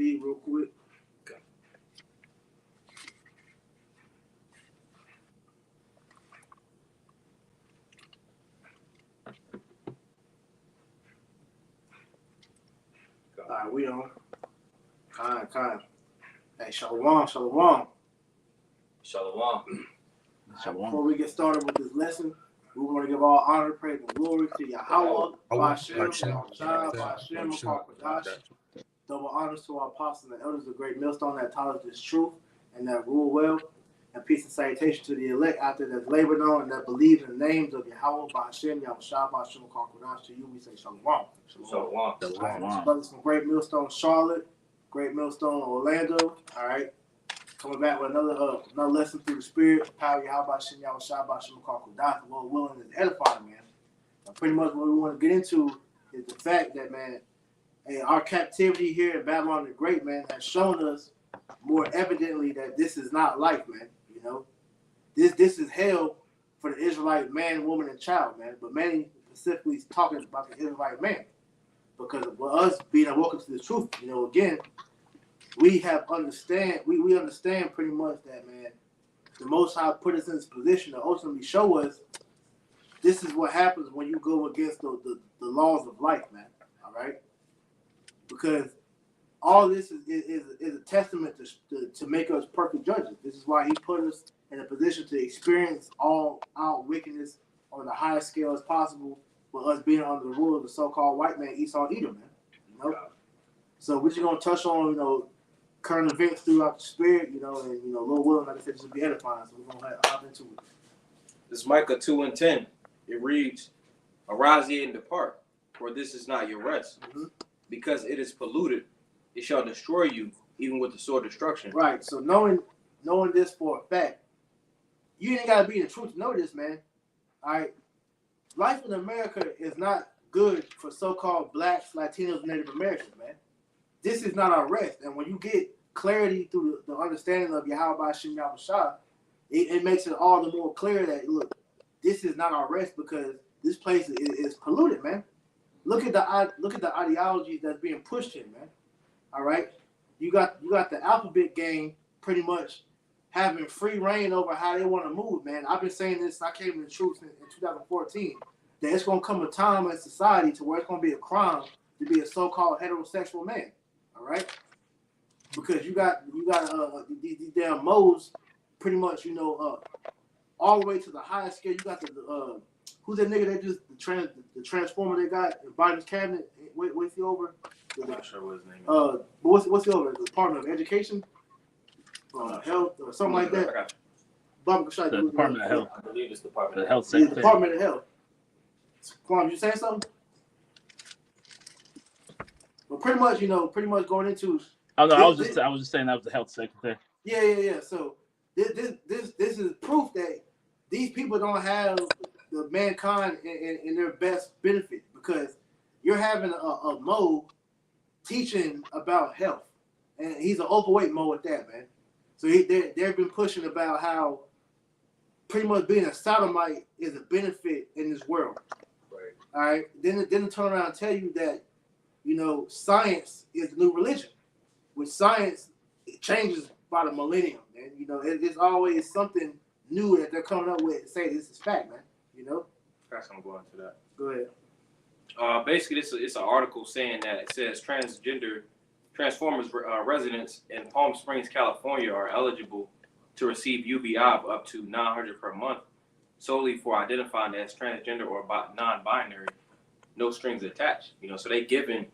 feed real quick. All right, we on. Kind. Hey, Shalom. Shalom. Before we get started with this lesson, we want to give all honor, praise, and glory to Yahweh, Bashem, double honors to our apostles and elders of the great millstone that taught us this truth and that rule well. And peace and salutation to the elect out there that's labored on and that believe in the names of Yahweh, Bashem, Yahushua, Bashem, Kakwadash. To you, we say Shalom. Shalom. Brothers from Great Millstone, Charlotte, Great Millstone, Orlando. All right. Coming back with another lesson through the Spirit, power Yahweh, Bashem, Yahushua, Bashem, Kakwadash. The Lord willing is edifying, man. And pretty much what we want to get into is the fact that, man, hey, our captivity here in Babylon the Great, man, has shown us more evidently that this is not life, man. You know, this is hell for the Israelite man, woman, and child, man. But many specifically is talking about the Israelite man, because of us being awoken to the truth. You know, again, we understand pretty much that, man, the Most High put us in this position to ultimately show us this is what happens when you go against the laws of life, man. All right, because all this is a testament to make us perfect judges. This is why he put us in a position to experience all out wickedness on the highest scale as possible, with us being under the rule of the so-called white man, Esau Edom, man. You know? So we're just going to touch on, you know, current events throughout the Spirit, you know, and, you know, Lord willing, like I said, this will be edifying. So we're going to hop into it. This is Micah 2:10. It reads, "Arise ye and depart, for this is not your rest. Because it is polluted, it shall destroy you, even with the sword of destruction." Right. So knowing this for a fact, you ain't got to be in the truth to know this, man. All right. Life in America is not good for so-called blacks, Latinos, Native Americans, man. This is not our rest. And when you get clarity through the understanding of Yahweh Bashem Yahushua, it makes it all the more clear that, look, this is not our rest, because this place is polluted, man. Look at the ideology that's being pushed here, man. All right, you got the alphabet gang pretty much having free reign over how they want to move, man. I've been saying this. I came to the truth in 2014 that it's gonna come a time in society to where it's gonna be a crime to be a so-called heterosexual man. All right, because you got these damn modes, pretty much, you know, all the way to the highest scale. You got the who's that nigga that just the transformer they got in Biden's cabinet? What's he over? I'm not sure what his name is. What's he over? The Department of Education, Health, or something like that. The Department of Health. I believe it's Department The Health The Secretary. Department of Health. Kwame, you saying something? But pretty much going into. Oh no, I was just saying that was the Health Secretary. Yeah. So this is proof that these people don't have the mankind in their best benefit, because you're having a Mo teaching about health, and he's an overweight Mo at that, man. So they've been pushing about how pretty much being a sodomite is a benefit in this world. Right. All right. Then they turn around and tell you that, you know, science is the new religion. With science, it changes by the millennium, man. You know, it's always something new that they're coming up with to say this is fact, man. You know. That's gonna go into that. Go ahead. Basically, it's an article saying that it says Transformers residents in Palm Springs, California, are eligible to receive UBI of up to $900 per month, solely for identifying as transgender or non-binary, no strings attached. You know, so they giving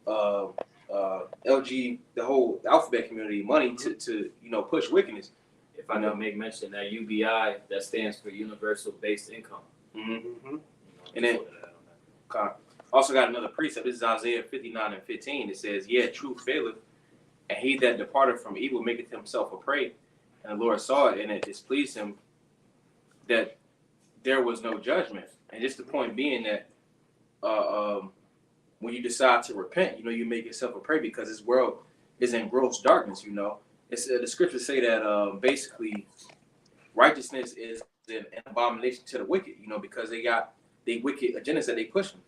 LG, the whole alphabet community, money to you know, push wickedness. If I know, make mention that UBI, that stands for Universal Basic Income. Mm-hmm. And then also got another precept. This is Isaiah 59:15. It says, "Yet truth faileth, and he that departed from evil maketh himself a prey. And the Lord saw it, and it displeased him that there was no judgment." And just the point being that when you decide to repent, you know, you make yourself a prey, because this world is in gross darkness. You know, it's the scriptures say that basically righteousness is an abomination to the wicked. You know, because they got the wicked agendas that they pushing.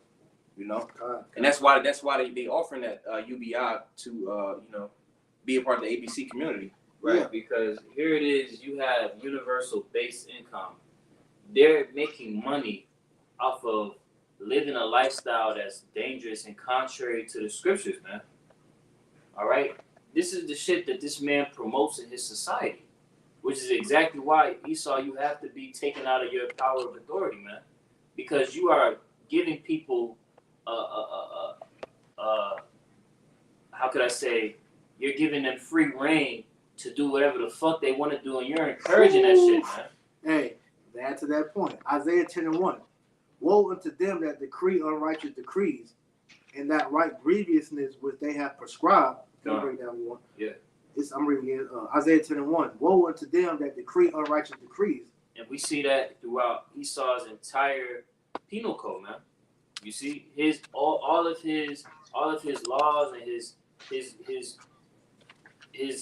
You know, God. and that's why they offering that UBI to be a part of the ABC community. Right, Yeah. because here it is, you have universal base income. They're making money off of living a lifestyle that's dangerous and contrary to the scriptures, man. All right? This is the shit that this man promotes in his society, which is exactly why, Esau, you have to be taken out of your power of authority, man. Because you are giving people, how could I say, you're giving them free reign to do whatever the fuck they want to do, and you're encouraging that shit, man. Hey, to add to that point, Isaiah 10:1. Woe unto them that decree unrighteous decrees, and that right grievousness which they have prescribed. Can you break down one? Yeah. I'm reading it. Isaiah 10:1. Woe unto them that decree unrighteous decrees. And we see that throughout Esau's entire penal code, man. You see his all of his laws and his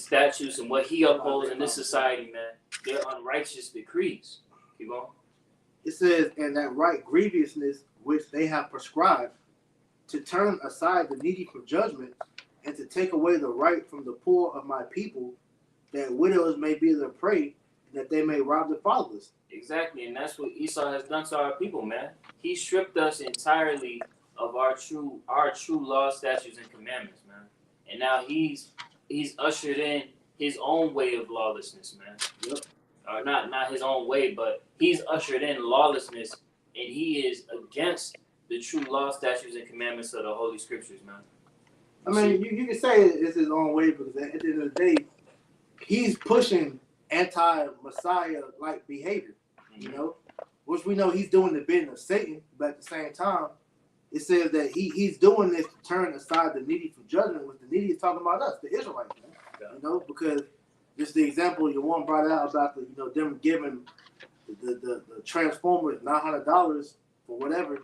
statutes and what he upholds in this society, man. They're unrighteous decrees. Keep on. It says, and that right grievousness which they have prescribed, to turn aside the needy from judgment, and to take away the right from the poor of my people, that widows may be their prey, and that they may rob the fatherless. Exactly, and that's what Esau has done to our people, man. He stripped us entirely of our true law, statutes, and commandments, man. And now he's ushered in his own way of lawlessness, man. Yep. Or not his own way, but he's ushered in lawlessness, and he is against the true law, statutes, and commandments of the Holy Scriptures, man. I mean, you can say it's his own way, because at the end of the day, he's pushing anti-Messiah-like behavior, you know, which we know he's doing the bidding of Satan, but at the same time, it says that he's doing this to turn aside the needy from judgment, which the needy is talking about us, the Israelites, man. Yeah. You know, because just the example your one brought out about them giving the Transformers $900 for whatever,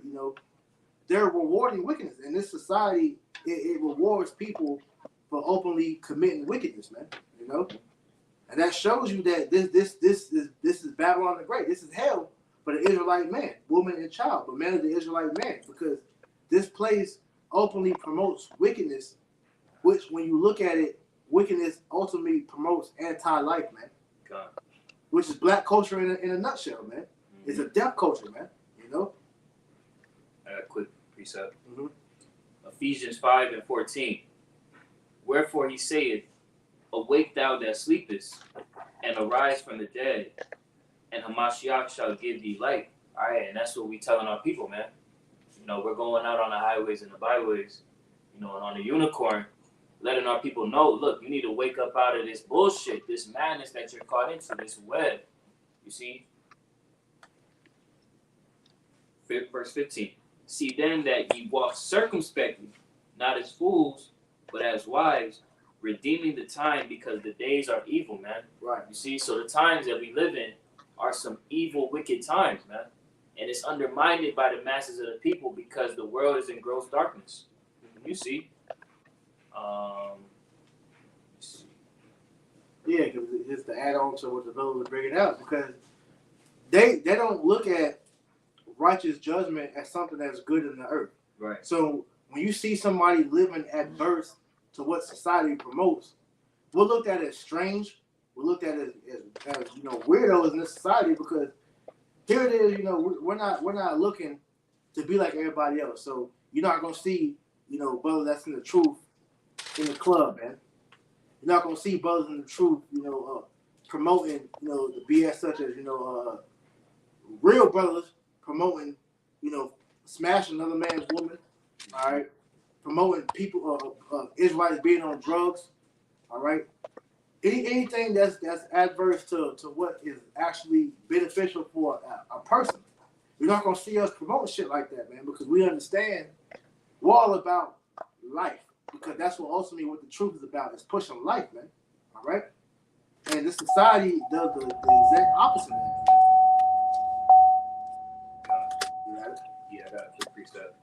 they're rewarding wickedness. In this society, it rewards people for openly committing wickedness, man. You know, and that shows you that this is Babylon the Great. This is hell for the Israelite man, woman, and child, but man of the Israelite man, because this place openly promotes wickedness, which when you look at it, wickedness ultimately promotes anti-life, man. God. Which is black culture in a nutshell, man. Mm-hmm. It's a death culture, man. You know. I got a quick precept. Mm-hmm. Ephesians 5:14. Wherefore he saith, awake thou that sleepest, and arise from the dead, and Hamashiach shall give thee light. All right, and that's what we telling our people, man. We're going out on the highways and the byways, and on the unicorn, letting our people know, look, you need to wake up out of this bullshit, this madness that you're caught into, this web. You see? Verse 15. See then that ye walk circumspectly, not as fools, but as wise, redeeming the time, because the days are evil, man. Right. You see, so the times that we live in are some evil, wicked times, man. And it's undermined by the masses of the people because the world is in gross darkness. You see? Yeah, because it's the add-on to what the brother was bringing out, because they don't look at righteous judgment as something that's good in the earth. Right. So when you see somebody living adverse to what society promotes, we're looked at as strange. We're looked at as weirdos in this society, because here it is, we're not looking to be like everybody else. So you're not gonna see, brother that's in the truth in the club, man. You're not gonna see brothers in the truth, promoting, the BS such as, real brothers promoting, smashing another man's woman, all right, promoting people, Israelites being on drugs, all right. Anything that's adverse to what is actually beneficial for a person, you're not gonna see us promoting shit like that, man, because we understand we're all about life, because that's what ultimately what the truth is about, is pushing life, man. All right, and this society does the exact opposite of that. You got it? Yeah, I got a quick precept.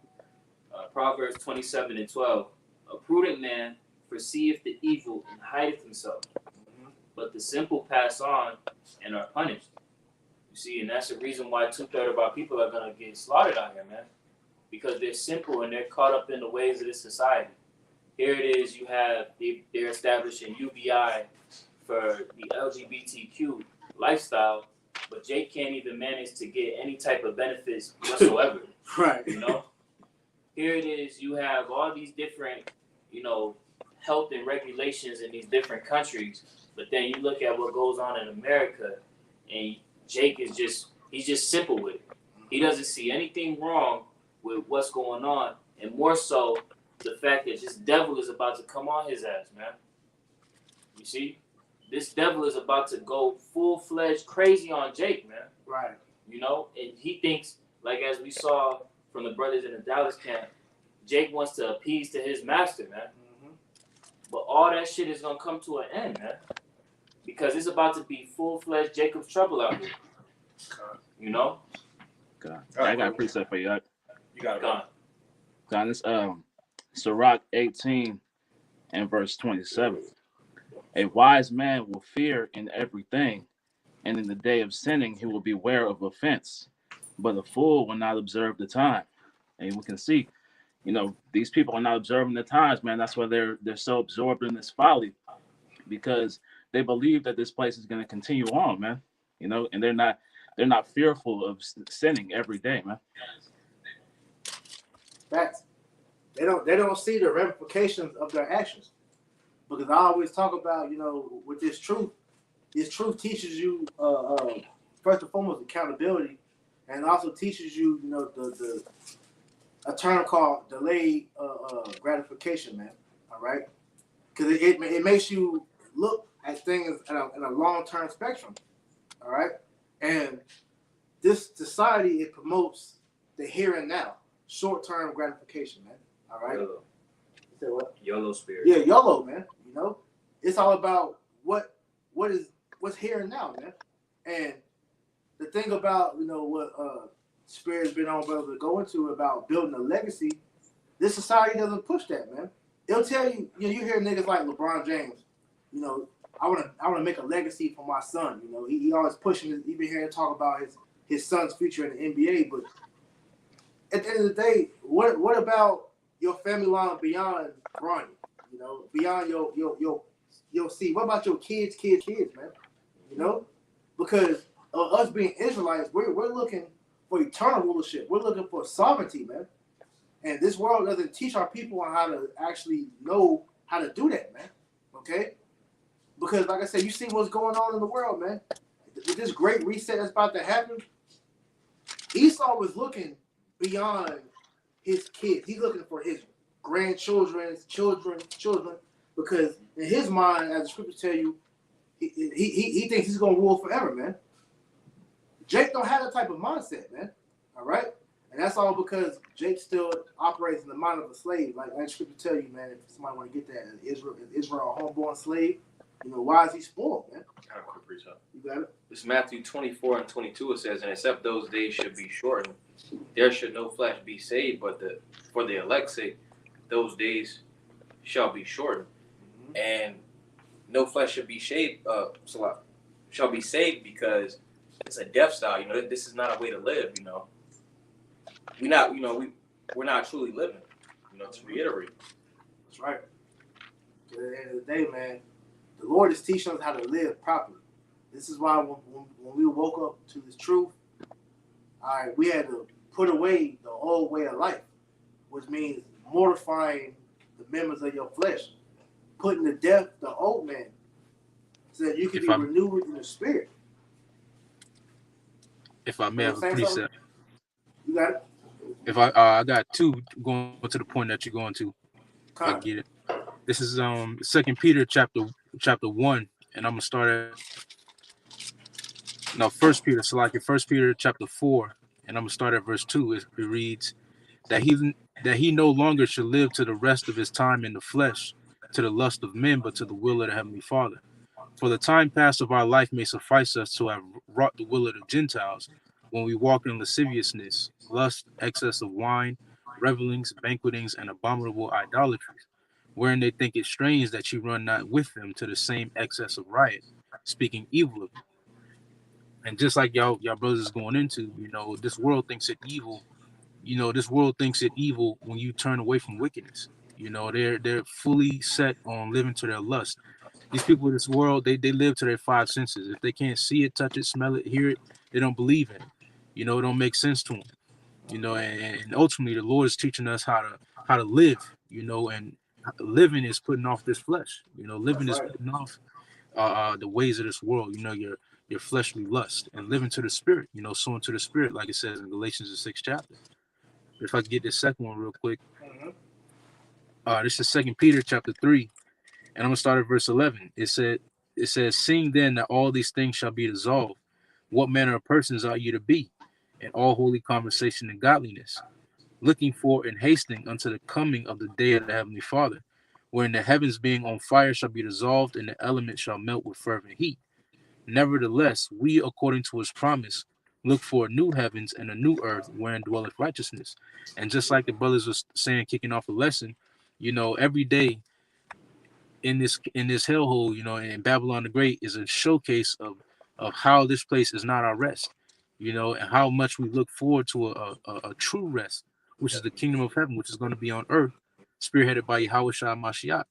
Proverbs 27:12. A prudent man foreseeth the evil and hideth himself, but the simple pass on and are punished. You see, and that's the reason why 2/3 of our people are gonna get slaughtered out here, man. because they're simple and they're caught up in the ways of this society. Here it is, they're establishing UBI for the LGBTQ lifestyle, but Jake can't even manage to get any type of benefits whatsoever. Right. You know? Here it is, you have all these different, health and regulations in these different countries, but then you look at what goes on in America, and Jake he's just simple with it. He doesn't see anything wrong with what's going on, and more so the fact that this devil is about to come on his ass, man. You see? This devil is about to go full-fledged crazy on Jake, man. Right. And he thinks, like as we saw from the brothers in the Dallas camp, Jake wants to appease to his master, man. Mm-hmm. But all that shit is gonna come to an end, man. Because it's about to be full-fledged Jacob's trouble out here. God. I got a precept for you. You got it. Gone. God, this Sirach 18 and verse 27. A wise man will fear in everything, and in the day of sinning he will beware of offense. But a fool will not observe the time. And we can see, these people are not observing the times, man. That's why they're so absorbed in this folly, because they believe that this place is going to continue on, man. And they're not fearful of sinning every day, man. Facts. They don't see the ramifications of their actions. Because I always talk about, with this truth teaches you first and foremost accountability, and also teaches you, the a term called delayed gratification, man. All right, because it makes you look at things in a long-term spectrum. All right, and this society, it promotes the here and now, short-term gratification, man. All right. YOLO. You said what? YOLO spirit. Yeah, YOLO, man. It's all about what's here and now, man. And the thing about what Spirit's been on, brother, to go into about building a legacy. This society doesn't push that, man. It'll tell you, you hear niggas like LeBron James, I wanna make a legacy for my son. He always pushing. He been hearing talk about his son's future in the NBA, but at the end of the day, what about your family line beyond Bronny? Beyond your seed. What about your kids, man? Because us being Israelites, we're looking for eternal rulership. We're looking for sovereignty, man. And this world doesn't teach our people on how to actually know how to do that, man. Okay? Because like I said, you see what's going on in the world, man. With this great reset that's about to happen, Esau was looking beyond his kids. He's looking for his grandchildren's children, because in his mind, as the scriptures tell you, he thinks he's gonna rule forever, man. Jake don't have that type of mindset, man. All right, and that's all because Jake still operates in the mind of a slave. Like the scripture tell you, man. If somebody want to get that, Israel a homeborn slave, why is he spoiled, man? I have a quick reach out. You got it. It's Matthew 24 and 22. It says, and except those days should be shortened, there should no flesh be saved, but for the elect's sake, those days shall be shortened. Mm-hmm. And no flesh should be shaved, shall be saved, because it's a death style. This is not a way to live. We're not truly living. To reiterate. That's right. At the end of the day, man, the Lord is teaching us how to live properly. This is why when we woke up to this truth, all right, we had to put away the old way of life, which means mortifying the members of your flesh, putting to death the old man, so that you can be renewed in the spirit. If I may have a precept. You got it? If I got two going to the point that you're going to. If I get it. This is 2 Peter chapter 1, and I'm gonna start at 1 Peter chapter 4, and I'm gonna start at verse 2. It reads that he no longer should live to the rest of his time in the flesh, to the lust of men, but to the will of the Heavenly Father. For the time past of our life may suffice us to have wrought the will of the Gentiles, when we walk in lasciviousness, lust, excess of wine, revelings, banquetings, and abominable idolatries, wherein they think it strange that you run not with them to the same excess of riot, speaking evil of them. And just like y'all brothers is going into, this world thinks it evil You know, this world thinks it evil when you turn away from wickedness. You know, they're fully set on living to their lust. These people in this world, they live to their five senses. If they can't see it, touch it, smell it, hear it, they don't believe in it. You know, it don't make sense to them. You know, and ultimately the Lord is teaching us how to live. You know, and living is putting off this flesh. You know, living That's is right. putting off the ways of this world. You know, your fleshly lust, and living to the spirit. You know, sowing to the spirit, like it says in Galatians the 6th chapter. If I could get this second one real quick, Mm-hmm. this is Second Peter chapter 3, and I'm gonna start at verse 11. It says, "Seeing then that all these things shall be dissolved, what manner of persons ought you to be, in all holy conversation and godliness, looking for and hasting unto the coming of the day of the heavenly Father, wherein the heavens being on fire shall be dissolved, and the elements shall melt with fervent heat. Nevertheless, we, according to his promise, look for new heavens and a new earth wherein dwelleth righteousness." And just like the brothers was saying, kicking off a lesson, you know, every day in this hellhole, you know, in Babylon the Great is a showcase of how this place is not our rest, you know, and how much we look forward to a true rest, which is the kingdom of heaven, which is going to be on earth, spearheaded by Yahweh Shah Mashiach.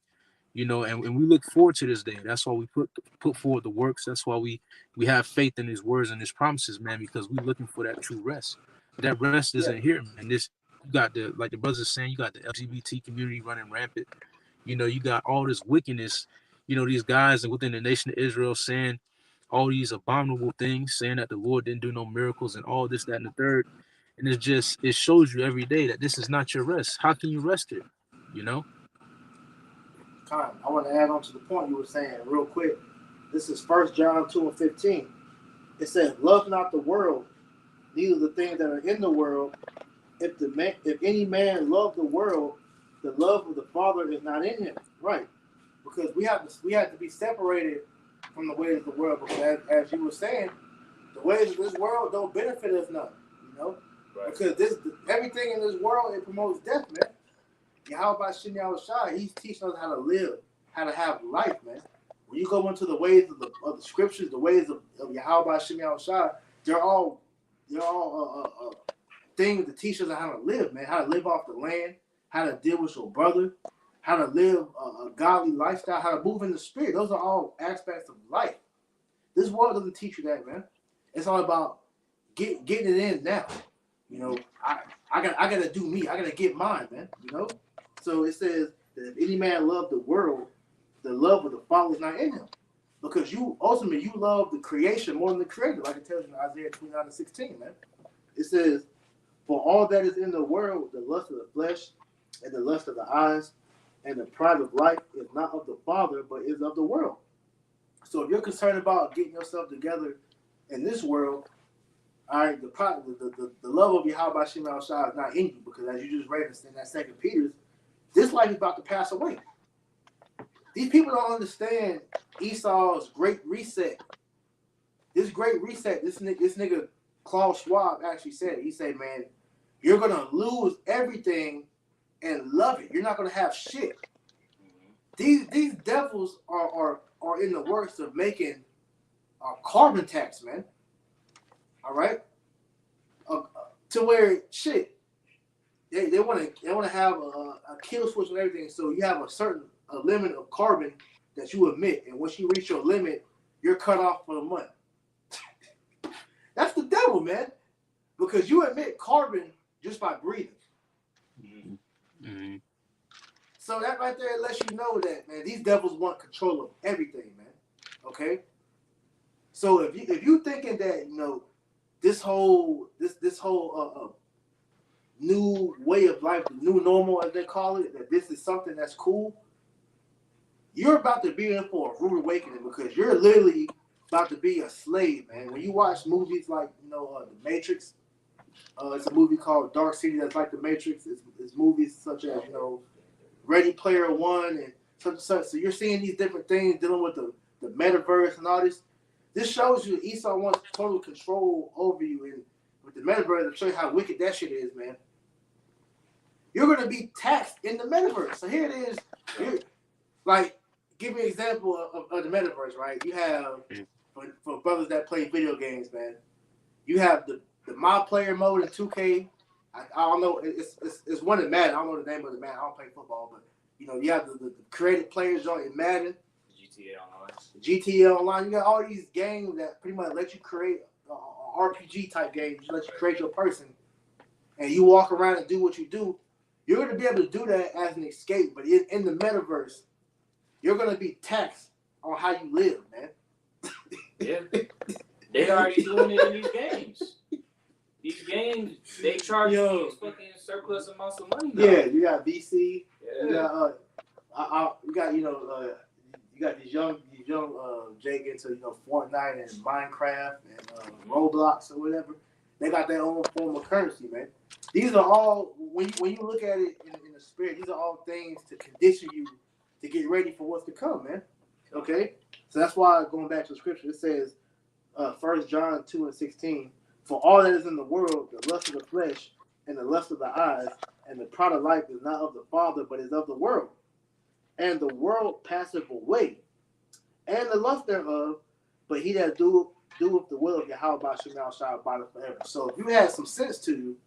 You know, and we look forward to this day. That's why we put forward the works. That's why we have faith in his words and his promises, man, because we're looking for that true rest. That rest Yeah. isn't here, man. This you got the, like the brothers are saying, you got the LGBT community running rampant. You know, you got all this wickedness, you know, these guys within the nation of Israel saying all these abominable things, saying that the Lord didn't do no miracles and all this, that, and the third. And it's just, it shows you every day that this is not your rest. How can you rest here? You know? Con, I want to add on to the point you were saying real quick. This is 1 John 2:15. It says, "Love not the world, neither the things that are in the world. If any man love the world, the love of the Father is not in him." Right? Because we have to be separated from the ways of the world. Because as you were saying, the ways of this world don't benefit us none. You know, Right. because everything in this world, it promotes death, man. Yahweh Shem Shai, he's teaching us how to live, how to have life, man. When you go into the ways of the scriptures, the ways of Yahweh Shem Shai, they're all things to teach us how to live, man. How to live off the land, how to deal with your brother, how to live a godly lifestyle, how to move in the spirit. Those are all aspects of life. This world doesn't teach you that, man. It's all about getting it in now. You know, I gotta do me. I gotta get mine, man. You know. So it says that if any man love the world, the love of the Father is not in him. Because you ultimately you love the creation more than the creator, like it tells you in Isaiah 29:16, man. It says, "For all that is in the world, the lust of the flesh and the lust of the eyes and the pride of life is not of the Father, but is of the world." So if you're concerned about getting yourself together in this world, all right, the love of Yahweh Shem Shai is not in you, because as you just read in that Second Peter's, this life is about to pass away. These people don't understand Esau's great reset. This great reset, this nigga Klaus Schwab actually said it. He said, "Man, you're gonna lose everything and love it. You're not gonna have shit." These devils are in the works of making a carbon tax, man. All right, to where shit. They want to have a kill switch and everything. So you have a limit of carbon that you emit, and once you reach your limit, you're cut off for the month. That's the devil, man. Because you emit carbon just by breathing. Mm-hmm. So that right there lets you know that, man, these devils want control of everything, man. Okay. So if you thinking that, you know, this whole new way of life, the new normal as they call it, that this is something that's cool, you're about to be in for a rude awakening, because you're literally about to be a slave, man. When you watch movies like, you know, The Matrix, it's a movie called Dark City that's like The Matrix. It's movies such as, you know, Ready Player One and such. So you're seeing these different things dealing with the metaverse and all this. This shows you Esau wants total control over you, and with the metaverse, to show you how wicked that shit is, man. You're going to be taxed in the metaverse. So here it is. Like, give me an example of the metaverse, right? You have, for brothers that play video games, man, you have the My Player mode in 2K. I don't know. It's one in Madden. I don't know the name of the Madden. I don't play football, but you know, you have the created players on in Madden, GTA Online. GTA Online. You got all these games that pretty much let you create RPG type games. Let you create your person, and you walk around and do what you do. You're going to be able to do that as an escape, but in the metaverse, you're going to be taxed on how you live, man. Yeah, they already doing it in these games. These games, they charge you fucking surplus amounts of money now. Yeah, you got VC. Yeah. You got you got these young Jake into Fortnite and Minecraft and Roblox or whatever. They got their own form of currency, man. These are all when you look at it in the spirit. These are all things to condition you to get ready for what's to come, man. Okay, so that's why going back to the scripture, it says, 1 John 2:16, for all that is in the world, the lust of the flesh and the lust of the eyes and the pride of life is not of the Father, but is of the world. And the world passeth away, and the lust thereof, but he that doeth the will of Yahweh shall abide forever. So if you had some sense to you,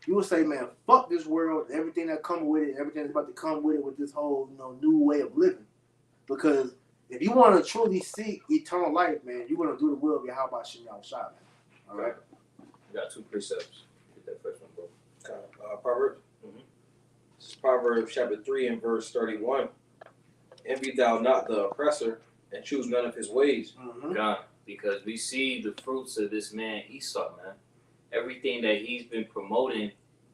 you would say, man, fuck this world, everything that comes with it, everything that's about to come with it, with this whole new way of living. Because if you want to truly seek eternal life, man, you're going to do the will of Yahweh man. All right? We got 2 precepts. Get that first one, bro. Proverbs. This is Proverbs chapter 3 and verse 31. Envy thou not the oppressor, and choose none of his ways. Mm-hmm. God, because we see the fruits of this man Esau, man. Everything that he's been promoting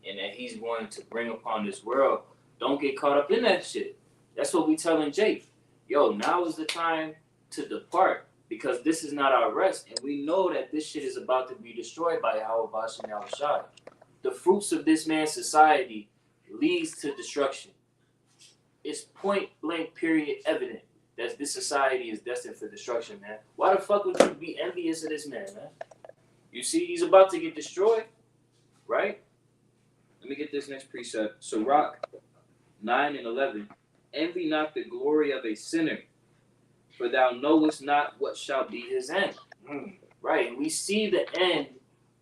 and that he's wanting to bring upon this world, don't get caught up in that shit. That's what we telling Jake. Yo, now is the time to depart, because this is not our rest, and we know that this shit is about to be destroyed by Yahweh Bashem Yahushua. The fruits of this man's society leads to destruction. It's point blank period evident that this society is destined for destruction, man. Why the fuck would you be envious of this man, man? You see, he's about to get destroyed, right? Let me get this next precept. Sirach 9 and 11. Envy not the glory of a sinner, for thou knowest not what shall be his end. Right? We see the end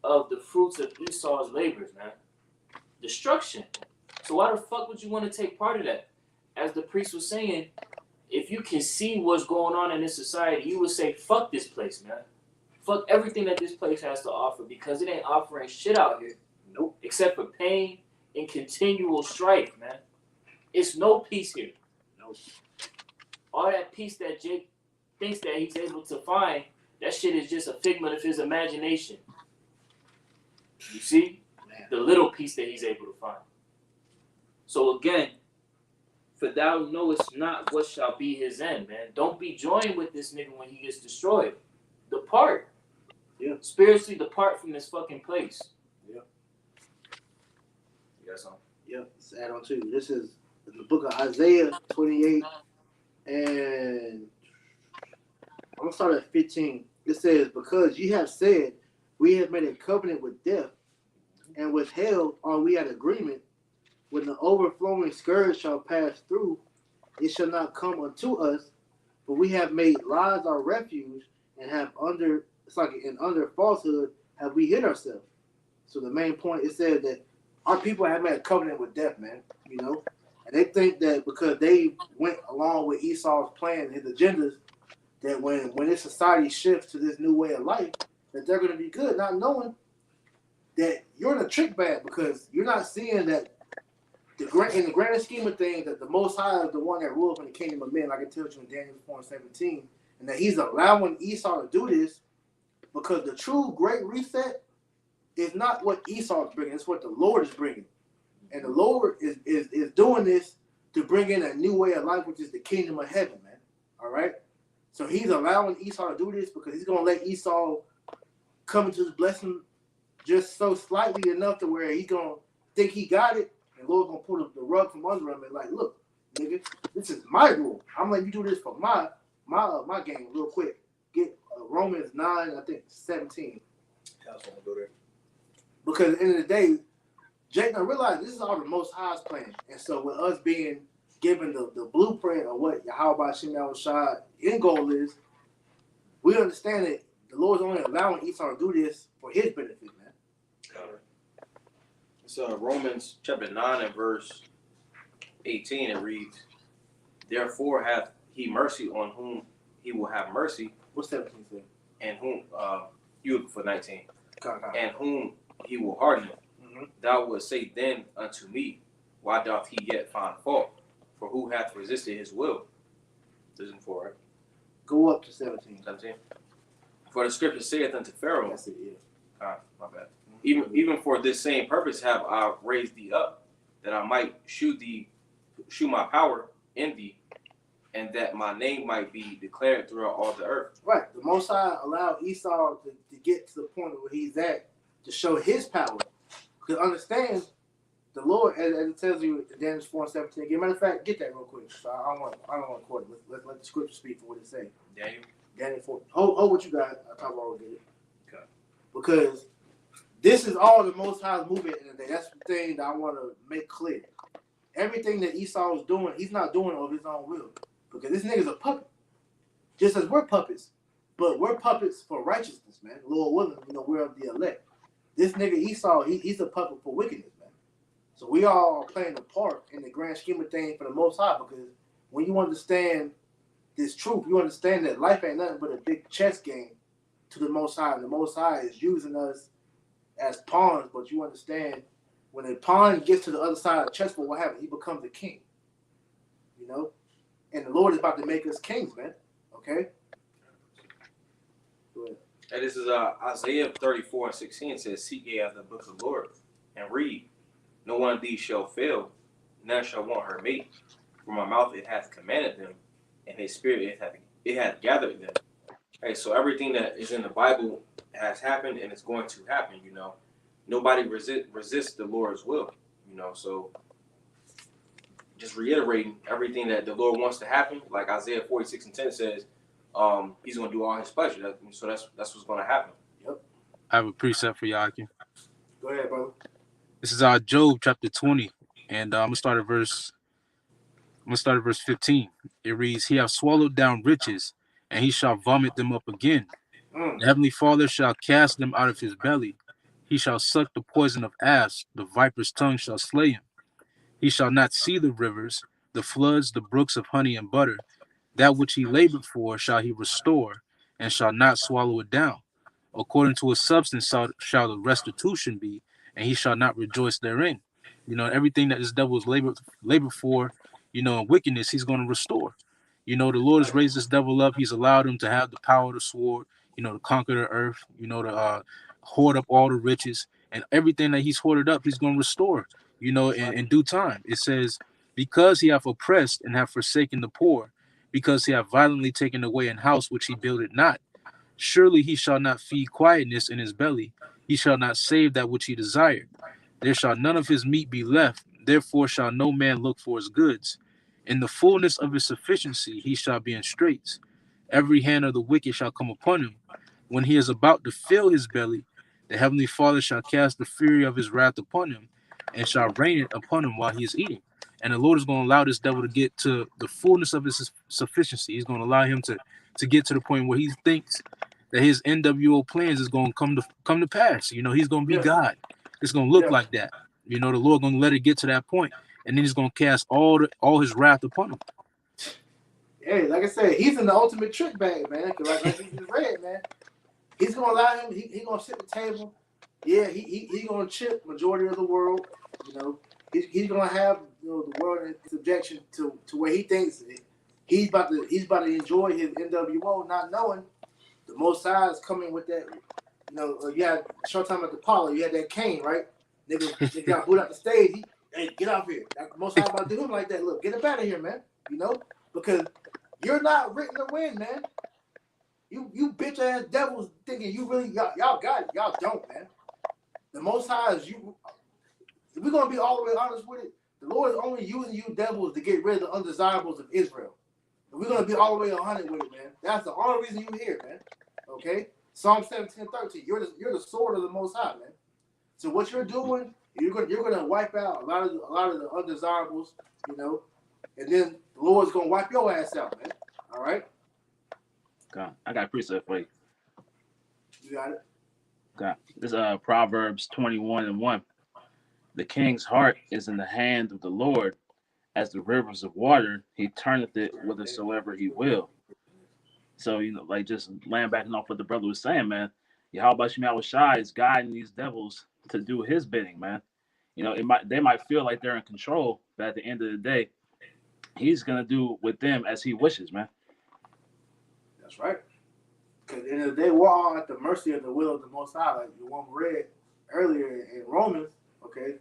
of the fruits of Esau's labors, man. Destruction. So why the fuck would you want to take part of that? As the priest was saying, if you can see what's going on in this society, you would say, fuck this place, man. Fuck everything that this place has to offer, because it ain't offering shit out here. Nope. Except for pain and continual strife, man. It's no peace here. Nope. All that peace that Jake thinks that he's able to find, that shit is just a figment of his imagination. You see? Man. The little peace that he's able to find. So again, for thou knowest not what shall be his end, man. Don't be joined with this nigga when he gets destroyed. Depart. Yeah. Spiritually depart from this fucking place. Yeah. You got something? Yeah, let's add on to. This is in the book of Isaiah 28, and I'm going to start at 15. It says, because ye have said, we have made a covenant with death, and with hell are we at agreement. When the overflowing scourge shall pass through, it shall not come unto us, for we have made lies our refuge, and have under falsehood have we hid ourselves. So the main point, it said that our people have made a covenant with death, man. And they think that because they went along with Esau's plan and his agendas, that when this society shifts to this new way of life, that they're going to be good, not knowing that you're in a trick bag, because you're not seeing that in the grand scheme of things, that the Most High is the one that rules in the kingdom of men, like it tells you in Daniel 4:17, and that he's allowing Esau to do this, because the true great reset is not what Esau is bringing, it's what the Lord is bringing. And the Lord is doing this to bring in a new way of life, which is the kingdom of heaven, man. All right? So he's allowing Esau to do this because he's going to let Esau come into his blessing just so slightly enough to where he's going to think he got it, and the Lord's going to pull the rug from under him and like, look, nigga, this is my rule. I'm letting you do this for my game real quick. Get Romans 9, I think 17. Go there. Because at the end of the day, Jake don't realize this is all the Most High's plan. And so with us being given the blueprint of what Yahweh Shem Yahushua end goal is, we understand that the Lord's only allowing Esau to do this for his benefit, man. So Romans chapter 9 and verse 18, it reads, "Therefore hath he mercy on whom he will have mercy, What's 17 say? and whom you look for 19, Come. and whom he will harden. Mm-hmm. Thou wilt say then unto me, why doth he yet find fault? For who hath resisted his will?" Listen for it. Go up to 17. 17. For the scripture saith unto Pharaoh, That's it, yeah. my bad. Even for this same purpose have I raised thee up, that I might shew my power in thee, and that my name might be declared throughout all the earth. Right. The Most High allowed Esau to get to the point where he's at to show his power. Because understand, the Lord, as it tells you in Daniel 4:17. Again, matter of fact, get that real quick. So I don't want to quote it. Let the scripture speak for what it says. Daniel 4. Hold what you got. I'll talk about it. Okay. Because this is all the Most High's movement in the day. That's the thing that I want to make clear. Everything that Esau is doing, he's not doing it of his own will. Because this nigga's a puppet. Just as we're puppets. But we're puppets for righteousness, man. Lord willing, we're of the elect. This nigga Esau, he's a puppet for wickedness, man. So we all are playing a part in the grand scheme of things for the Most High, because when you understand this truth, you understand that life ain't nothing but a big chess game to the Most High. And the Most High is using us as pawns, but you understand when a pawn gets to the other side of the chessboard, what happens? He becomes a king. And the Lord is about to make us kings, man. Okay? Go ahead. And this is Isaiah 34:16 says, "Seek ye after the book of the Lord, and read. No one of these shall fail, none shall want her mate. From my mouth it hath commanded them, and his spirit it hath gathered them." Hey, so everything that is in the Bible has happened and it's going to happen. Nobody resists the Lord's will. So just reiterating everything that the Lord wants to happen, like Isaiah 46:10 says, he's going to do all his pleasure. So that's what's going to happen. Yep. I have a precept for y'all. Go ahead, brother. This is Job chapter 20, and I'm gonna start at verse 15. It reads, "He hath swallowed down riches, and he shall vomit them up again. The heavenly Father shall cast them out of his belly. He shall suck the poison of asps, the viper's tongue shall slay him. He shall not see the rivers, the floods, the brooks of honey and butter. That which he labored for shall he restore, and shall not swallow it down. According to his substance shall the restitution be, and he shall not rejoice therein." Everything that this devil is labor for, in wickedness, he's going to restore. The Lord has raised this devil up. He's allowed him to have the power of the sword, to conquer the earth, to hoard up all the riches, and everything that he's hoarded up, he's going to restore, in due time. It says, "Because he hath oppressed and hath forsaken the poor, because he hath violently taken away an house which he builded not. Surely he shall not feed quietness in his belly. He shall not save that which he desired. There shall none of his meat be left. Therefore shall no man look for his goods. In the fullness of his sufficiency he shall be in straits. Every hand of the wicked shall come upon him. When he is about to fill his belly, the heavenly Father shall cast the fury of his wrath upon him, and shall rain it upon him while he is eating." And the Lord is going to allow this devil to get to the fullness of his sufficiency. He's going to allow him to get to the point where he thinks that his NWO plans is going to come to pass. He's going to be God. It's going to look like that. The Lord going to let it get to that point, and then he's going to cast all his wrath upon him. Hey, like I said, he's in the ultimate trick bag, man. Like you just read, man. He's going to allow him. He going to sit at the table. Yeah, he going to chip majority of the world. He's going to have the world in subjection to where he thinks he's about to enjoy his NWO, not knowing the Most High is coming with that. You had short time at the Apollo. You had that cane, right? Nigga got booed out the stage. Hey, get out here. Most High about to do him like that. Look, get up out of here, man. Because you're not written to win, man. You bitch ass devils thinking you really y'all got it. Y'all don't, man. The Most High is you. If we're gonna be all the way honest with it, the Lord is only using you devils to get rid of the undesirables of Israel. If we're gonna be all the way 100 with it, man. That's the only reason you're here, man. Okay? Psalm 17:13. You're the sword of the Most High, man. So what you're doing, you're gonna wipe out a lot of the undesirables, and then the Lord's gonna wipe your ass out, man. All right? God, I got a precept for you. You got it. God, this is Proverbs 21:1. The king's heart is in the hand of the Lord, as the rivers of water, he turneth it whithersoever he will. So, like just laying back off what the brother was saying, man. Yahweh Shemel Shai is guiding these devils to do his bidding, man. They might feel like they're in control, but at the end of the day, he's gonna do with them as he wishes, man. That's right. Because at the end of the day, we're all at the mercy of the will of the Most High. Like the one we read earlier in Romans, okay?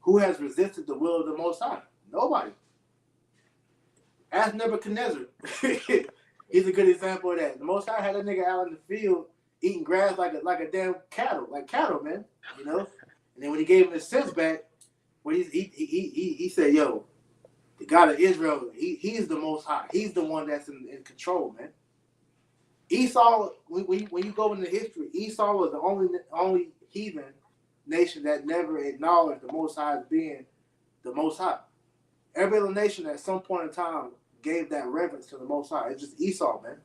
Who has resisted the will of the Most High? Nobody. Ask Nebuchadnezzar. He's a good example of that. The Most High had a nigga out in the field eating grass like a damn cattle, man. And then when he gave him his sense back, when he said, "Yo, the God of Israel, he's the Most High. He's the one that's in control, man." Esau, when you go into history, Esau was the only heathen nation that never acknowledged the Most High as being the Most High. Every other nation at some point in time gave that reverence to the Most High. It's just Esau, man,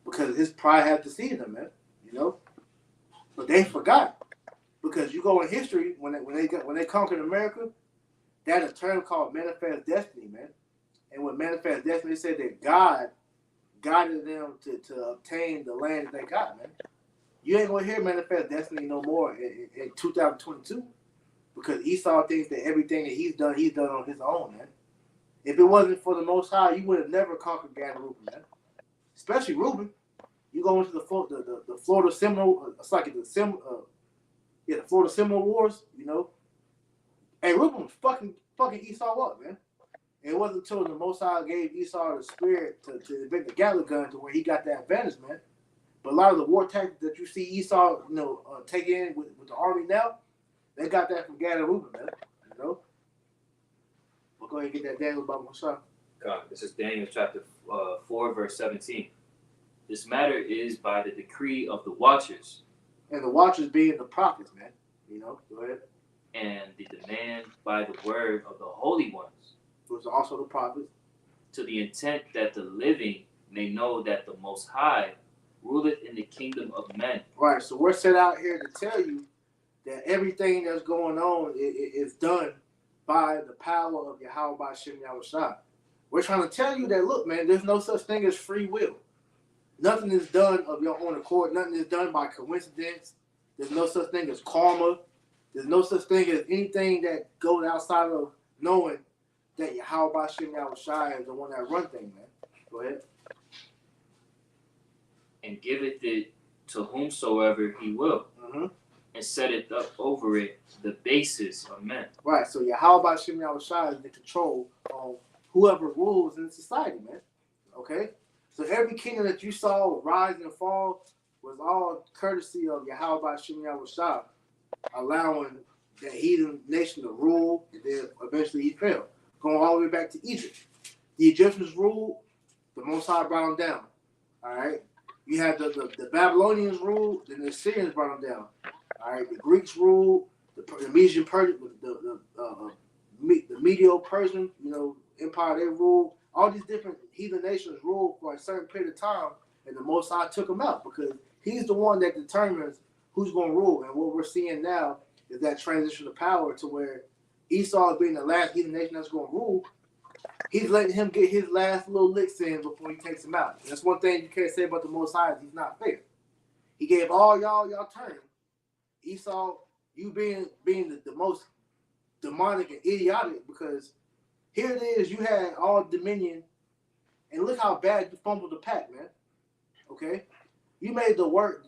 because his pride had deceived him, man, But they forgot, because you go in history when they conquered America, they had a term called manifest destiny, man. And with manifest destiny, they said that God guided them to obtain the land that they got, man. You ain't gonna hear manifest destiny no more in 2022, because Esau thinks that everything that he's done on his own, man. If it wasn't for the Most High, you would have never conquered Gad and Reuben, man. Especially Reuben. You go into the Florida Seminole, it's like the Florida Seminole Wars, Hey, Reuben was fucking Esau up, man. And it wasn't until the Most High gave Esau the spirit to invent the Gatling gun to where he got that advantage, man. But a lot of the war tactics that you see Esau, take in with the army now, they got that from Gad and Reuben, man. We'll go ahead and get that Daniel about Moshe. God, this is Daniel chapter 4, verse 17. This matter is by the decree of the watchers. And the watchers being the prophets, man. Go ahead. And the demand by the word of the holy ones. Who's also the prophets. To the intent that the living may know that the Most High ruleth in the kingdom of men. Right, so we're set out here to tell you that everything that's going on is done by the power of Yahweh B'Shem Yahushua. We're trying to tell you that, look, man, there's no such thing as free will. Nothing is done of your own accord. Nothing is done by coincidence. There's no such thing as karma. There's no such thing as anything that goes outside of knowing that Yahweh B'Shem Yahushua is the one that runs things, man. Go ahead. And giveth it to whomsoever he will. Mm-hmm. And setteth up over it the basis of men. Right, so Yahweh B'Shem Yahushua is in control of whoever rules in society, man. Okay? So every kingdom that you saw rise and fall was all courtesy of Yahweh B'Shem Yahushua, allowing the heathen nation to rule, and then eventually he fell. Going all the way back to Egypt. The Egyptians ruled, the Most High brought them down. All right? You had the Babylonians ruled, then the Assyrians brought them down. All right, the Greeks ruled, the Median Persian, the Medo-Persian, empire, they ruled. All these different heathen nations ruled for a certain period of time, and the Most High took them out because he's the one that determines who's going to rule. And what we're seeing now is that transition of power to where Esau being the last heathen nation that's going to rule, he's letting him get his last little licks in before he takes him out. And that's one thing you can't say about the Most High is he's not fair. He gave all y'all turn. Esau, you being the most demonic and idiotic, because here it is, you had all dominion, and look how bad you fumbled the pack, man. Okay? You made the world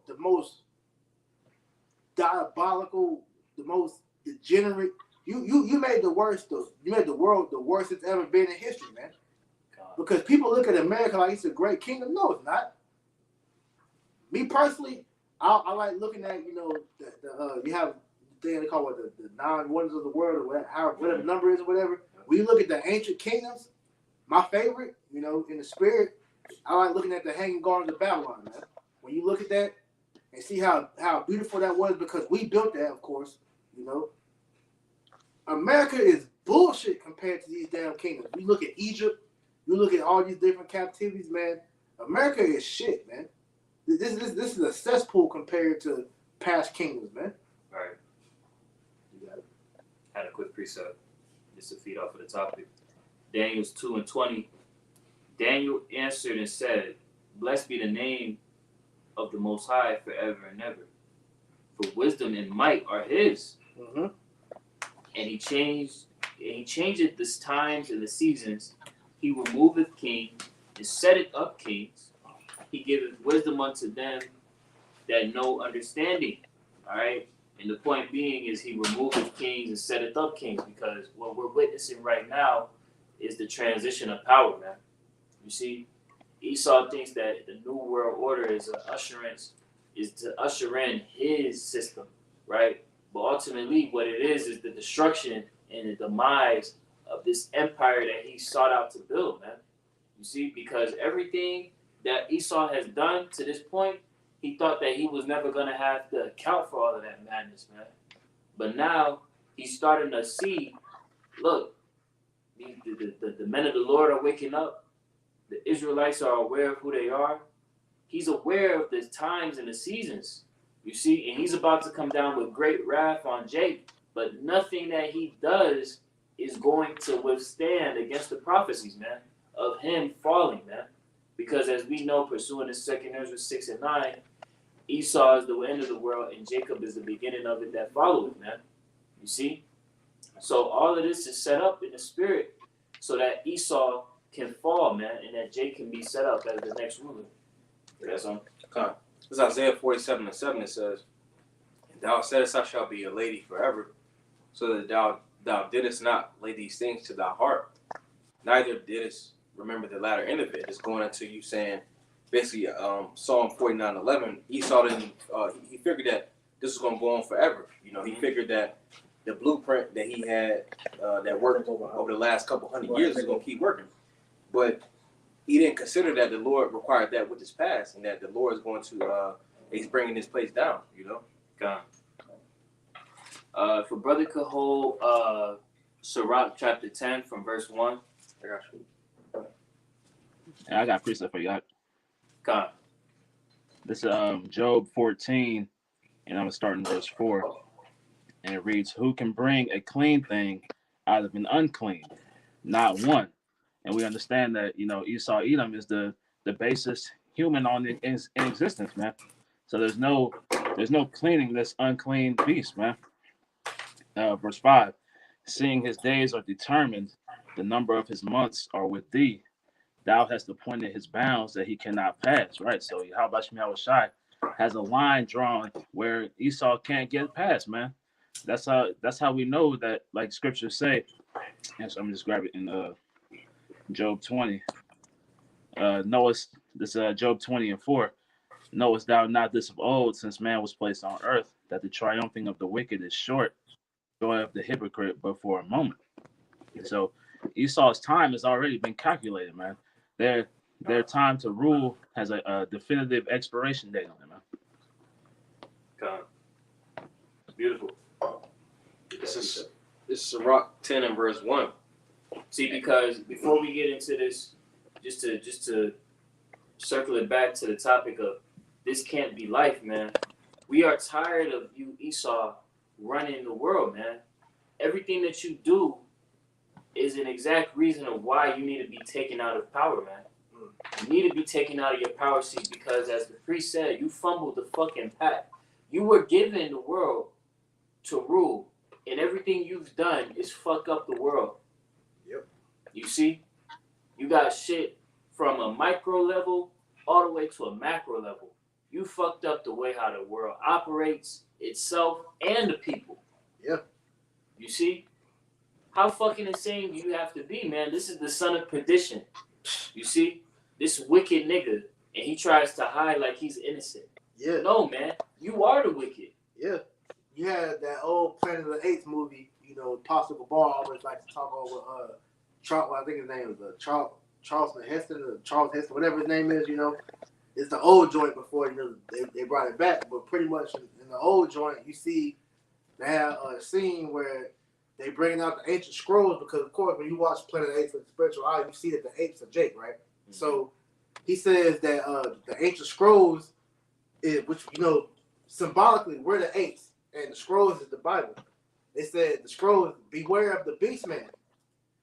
the most diabolical, the most degenerate. You made the world the worst it's ever been in history, man. Because people look at America like it's a great kingdom. No, it's not. Me personally, I like looking at, you have the thing they call the 9 wonders of the world, or whatever the number is or whatever. When you look at the ancient kingdoms, my favorite, in the spirit, I like looking at the Hanging Gardens of Babylon, man. When you look at that and see how beautiful that was, because we built that, of course, America is bullshit compared to these damn kingdoms. We look at Egypt, you look at all these different captivities, man. America is shit, man. This is a cesspool compared to past kingdoms, man. Right. precept, just to feed off of the topic. Daniel 2:20. Daniel answered and said, "Blessed be the name of the Most High forever and ever. For wisdom and might are His, Mm-hmm. and He changeth the times and the seasons. He removeth kings and setteth up kings. He giveth wisdom unto them that know understanding." All right. And the point being is He removeth kings and setteth up kings, because what we're witnessing right now is the transition of power, man. You see, Esau thinks that the new world order is to usher in his system, right? But ultimately, what it is the destruction and the demise of this empire that he sought out to build, man. You see, because everything that Esau has done to this point, he thought that he was never going to have to account for all of that madness, man. But now he's starting to see, look, the men of the Lord are waking up. The Israelites are aware of who they are. He's aware of the times and the seasons, you see, and he's about to come down with great wrath on Jacob. But nothing that he does is going to withstand against the prophecies, man, of him falling, man. Because as we know, pursuing the 2 Ezra 6 and 9, Esau is the end of the world and Jacob is the beginning of it that followeth, man. You see? So all of this is set up in the spirit so that Esau can fall, man, and that Jacob can be set up as the next ruler. That's on. This is Isaiah 47:7. It says, "And thou saidst, I shall be a lady forever, so that thou didst not lay these things to thy heart, neither didst remember the latter end of it." It's going into you saying, basically, Psalm 49:11. Esau didn't. He figured that this was going to go on forever. You know, he figured that the blueprint that he had that worked over the last couple hundred years is going to keep working, but he didn't consider that the Lord required that with his past, and that the Lord is going to, he's bringing this place down, you know? God. For brother could hold Sirach chapter 10 from verse 1. I got you. And I got a precept for you. God. This is Job 14, and I'm starting verse 4. And it reads, "Who can bring a clean thing out of an unclean? Not one." And we understand that, you know, Esau Edom is the basest human in existence, man. So there's no cleaning this unclean beast, man. Verse 5, "Seeing his days are determined, the number of his months are with thee. Thou hast appointed his bounds that he cannot pass." Right. So Yahweh Shemel Shai has a line drawn where Esau can't get past, man. That's how we know that, like scriptures say. And so I'm just grab it in Job 20. Knowest this Job 20:4. "Knowest thou not this of old, since man was placed on earth, that the triumphing of the wicked is short, joy of the hypocrite but for a moment." So Esau's time has already been calculated, man. Their time to rule has a definitive expiration date on it, man. God. Beautiful. This is Sirach 10 and verse 1. See, because before we get into this, just to circle it back to the topic of this can't be life, man. We are tired of you, Esau, running the world, man. Everything that you do is an exact reason of why you need to be taken out of power, man. You need to be taken out of your power seat because, as the priest said, you fumbled the fucking pack. You were given the world to rule, and everything you've done is fuck up the world. Yep. You see? You got shit from a micro level all the way to a macro level. You fucked up the way how the world operates itself and the people. Yeah. You see? How fucking insane do you have to be, man? This is the son of perdition. You see? This wicked nigga, and he tries to hide like he's innocent. Yeah. No, man. You are the wicked. Yeah. You had that old Planet of the Apes movie, you know, Pastor Gabar always likes to talk over Charles, I think his name is Charlton Heston or Charles Heston, whatever his name is, you know. It's the old joint before, you know, they brought it back. But pretty much in the old joint, you see they have a scene where they bring out the ancient scrolls because, of course, when you watch Planet of the Apes with the spiritual eye, you see that the apes are Jake, right? Mm-hmm. So he says that the ancient scrolls, which, you know, symbolically, we're the apes, and the scrolls is the Bible. It said the scroll, beware of the beast man.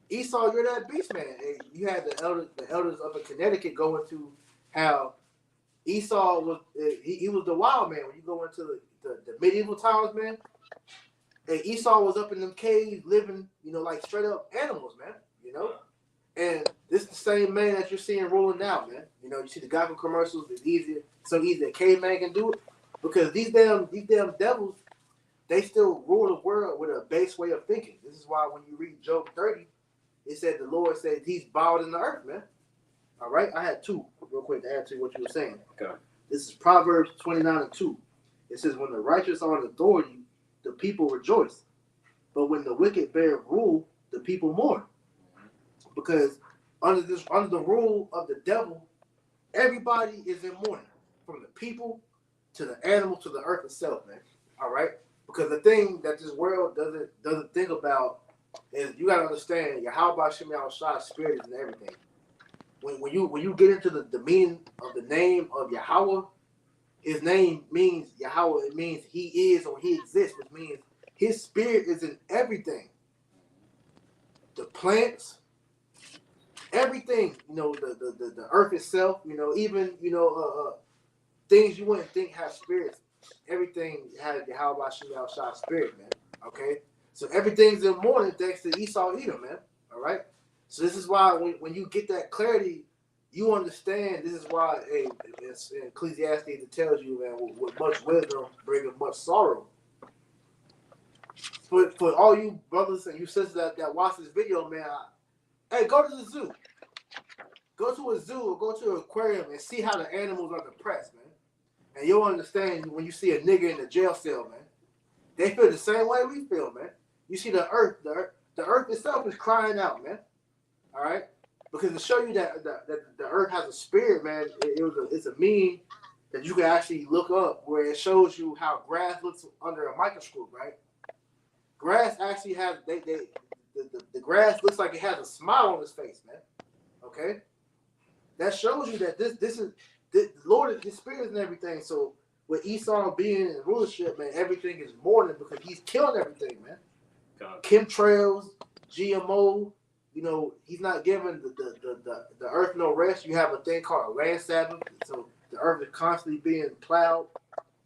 Esau, you're that beast man. And you had the elders up in Connecticut go into how Esau was he was the wild man. When you go into the medieval times, man, and Esau was up in them caves living, like straight up animals, man. And this is the same man that you're seeing ruling now, man. You see the Geico commercials. It's so easy a caveman can do it because these damn devils, they still rule the world with a base way of thinking. This is why when you read Job 30, it said the Lord said he's bowed in the earth, man. All right, I had two real quick to add to what you were saying. Okay. This is Proverbs 29:2. It says, when the righteous are in authority, the people rejoice. But when the wicked bear rule, the people mourn. Because under the rule of the devil, everybody is in mourning. From the people to the animal to the earth itself, man. All right? Because the thing that this world doesn't think about is you gotta understand Yahweh Shem Yahushua spirit is in everything. When you get into the meaning of the name of Yahweh, his name means Yahweh. It means he is or he exists, which means his spirit is in everything. The plants, everything. The earth itself. Even things you wouldn't think have spirits. Everything has Yahweh Shem Yahushua spirit, man. Okay, so everything's in mourning thanks to Esau Edom, man. All right. So this is why when you get that clarity, you understand. This is why it's in Ecclesiastes it tells you, man, with much wisdom bringeth much sorrow. For all you brothers and you sisters that watch this video, man, hey, go to the zoo. Go to a zoo or go to an aquarium and see how the animals are depressed, man. And you'll understand when you see a nigger in the jail cell, man. They feel the same way we feel, man. You see the earth itself is crying out, man. All right, because to show you that the earth has a spirit, man, it's a meme that you can actually look up where it shows you how grass looks under a microscope, right? Grass actually has the grass looks like it has a smile on its face, man. Okay, that shows you that this is the Lord, His spirit and everything. So with Esau being in rulership, man, everything is mourning because he's killing everything, man. Chemtrails, GMO. He's not giving the earth no rest. You have a thing called a land Sabbath. So the earth is constantly being plowed.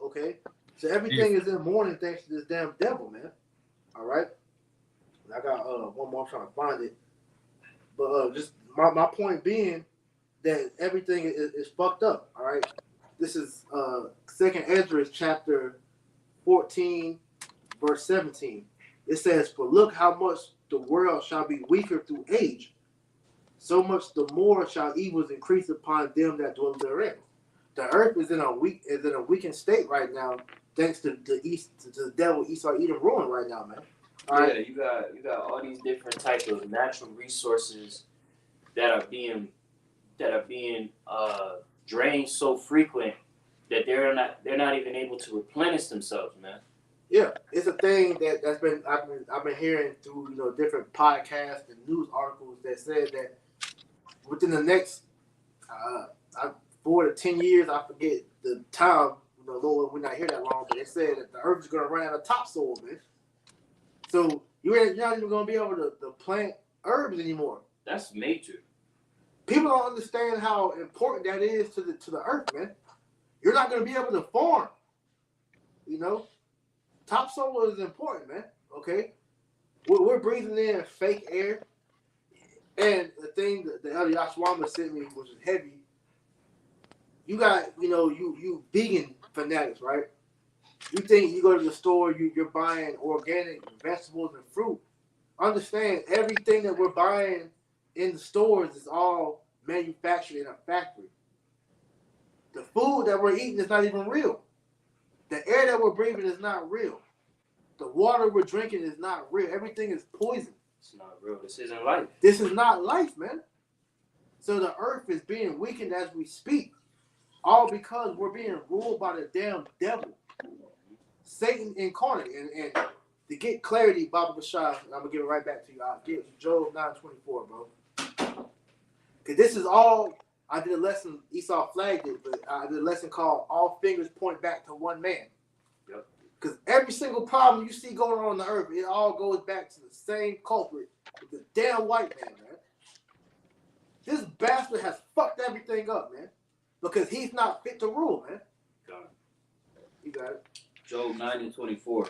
Okay? So everything is in mourning thanks to this damn devil, man. All right? I got one more. I'm trying to find it. But just my point being that everything is fucked up. All right? This is 2nd Ezra chapter 14, verse 17. It says, for look how much the world shall be weaker through age, so much the more shall evils increase upon them that dwell therein. The earth is in a weakened state right now, thanks to the devil Esau Edom ruling right now, man. All right, you got all these different type of natural resources that are being drained so frequent that they're not even able to replenish themselves, man. Yeah, it's a thing I've been hearing through different podcasts and news articles that said that within the next 4 to 10 years, I forget the time. Lord, we're not here that long, but they said that the earth is going to run out of topsoil, man. So you're not even going to be able to plant herbs anymore. That's major. People don't understand how important that is to the earth, man. You're not going to be able to farm. Topsoil is important, man. Okay, we're breathing in fake air, and the thing that the Elder Yashwama sent me, which is heavy. You got, you vegan fanatics, right? You think you go to the store, you're buying organic vegetables and fruit. Understand, everything that we're buying in the stores is all manufactured in a factory. The food that we're eating is not even real. The air that we're breathing is not real. The water we're drinking is not real. Everything is poison. It's not real. This isn't life. This is not life, man. So the earth is being weakened as we speak. All because we're being ruled by the damn devil. Satan incarnate. And to get clarity, Baba Bashar, I'm going to give it right back to you. I'll give it Job 9:24, bro. Because this is all, I did a lesson, Esau flagged it, but I did a lesson called All Fingers Point Back to One Man. Yep. Because every single problem you see going on the earth, it all goes back to the same culprit, the damn white man, man. This bastard has fucked everything up, man. Because he's not fit to rule, man. You got it. Job 9:24.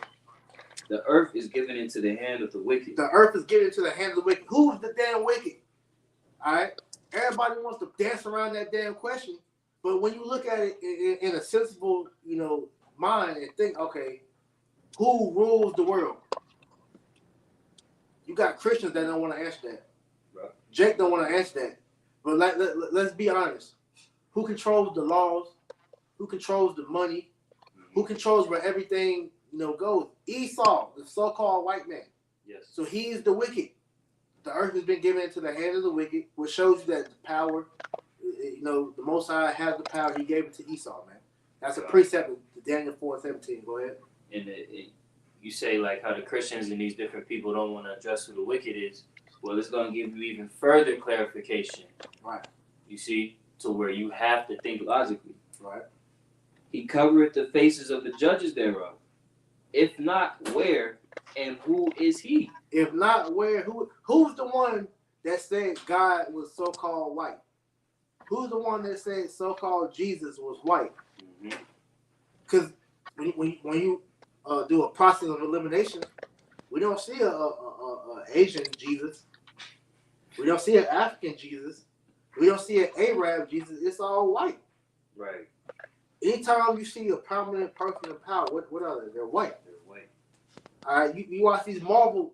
The earth is given into the hand of the wicked. The earth is given into the hand of the wicked. Who's the damn wicked? All right? Everybody wants to dance around that damn question. But when you look at it in a sensible, mind and think, okay, who rules the world? You got Christians that don't want to answer that. Right. Jake don't want to answer that. But let's be honest. Who controls the laws? Who controls the money? Who controls where everything goes? Esau, the so-called white man. Yes. So he is the wicked. The earth has been given into the hand of the wicked, which shows you that the power, the Most High has the power. He gave it to Esau, man. That's a precept of Daniel 4:17. Go ahead. And you say like how the Christians and these different people don't want to address who the wicked is. Well, it's going to give you even further clarification. Right. You see, to where you have to think logically. Right. He covereth the faces of the judges thereof. If not, where and who is he? If not, where? Who's the one that said God was so-called white? Who's the one that said so-called Jesus was white? Because when you do a process of elimination, we don't see a Asian Jesus. We don't see an African Jesus. We don't see an Arab Jesus. It's all white. Right. Anytime you see a prominent person in power, what are they? They're white. They're white. All right, you watch these Marvel,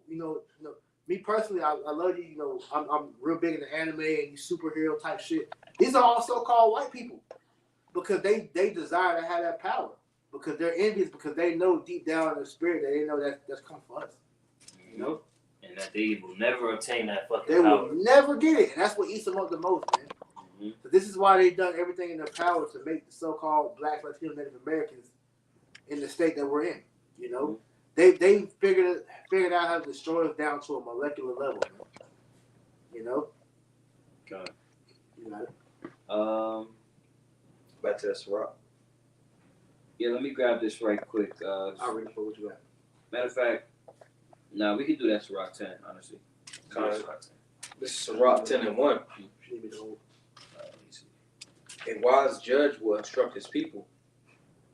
me personally, I love you, I'm real big into anime and superhero type shit. These are all so-called white people because they desire to have that power because they're envious because they know deep down in their spirit that they know that's coming for us. And that they will never obtain that fucking They power. will never get it, and that's what eats them up the most, man. So this is why they've done everything in their power to make the so-called Black, Latino, Native Americans in the state that we're in. They figured out how to destroy us down to a molecular level. God. You got it. Back to that Sirach. Yeah, let me grab this right quick. I'll read it for what you got. Matter of fact, we can do that Sirach 10, honestly. This is Sirach 10:1. Leave it hold. A wise judge will instruct his people,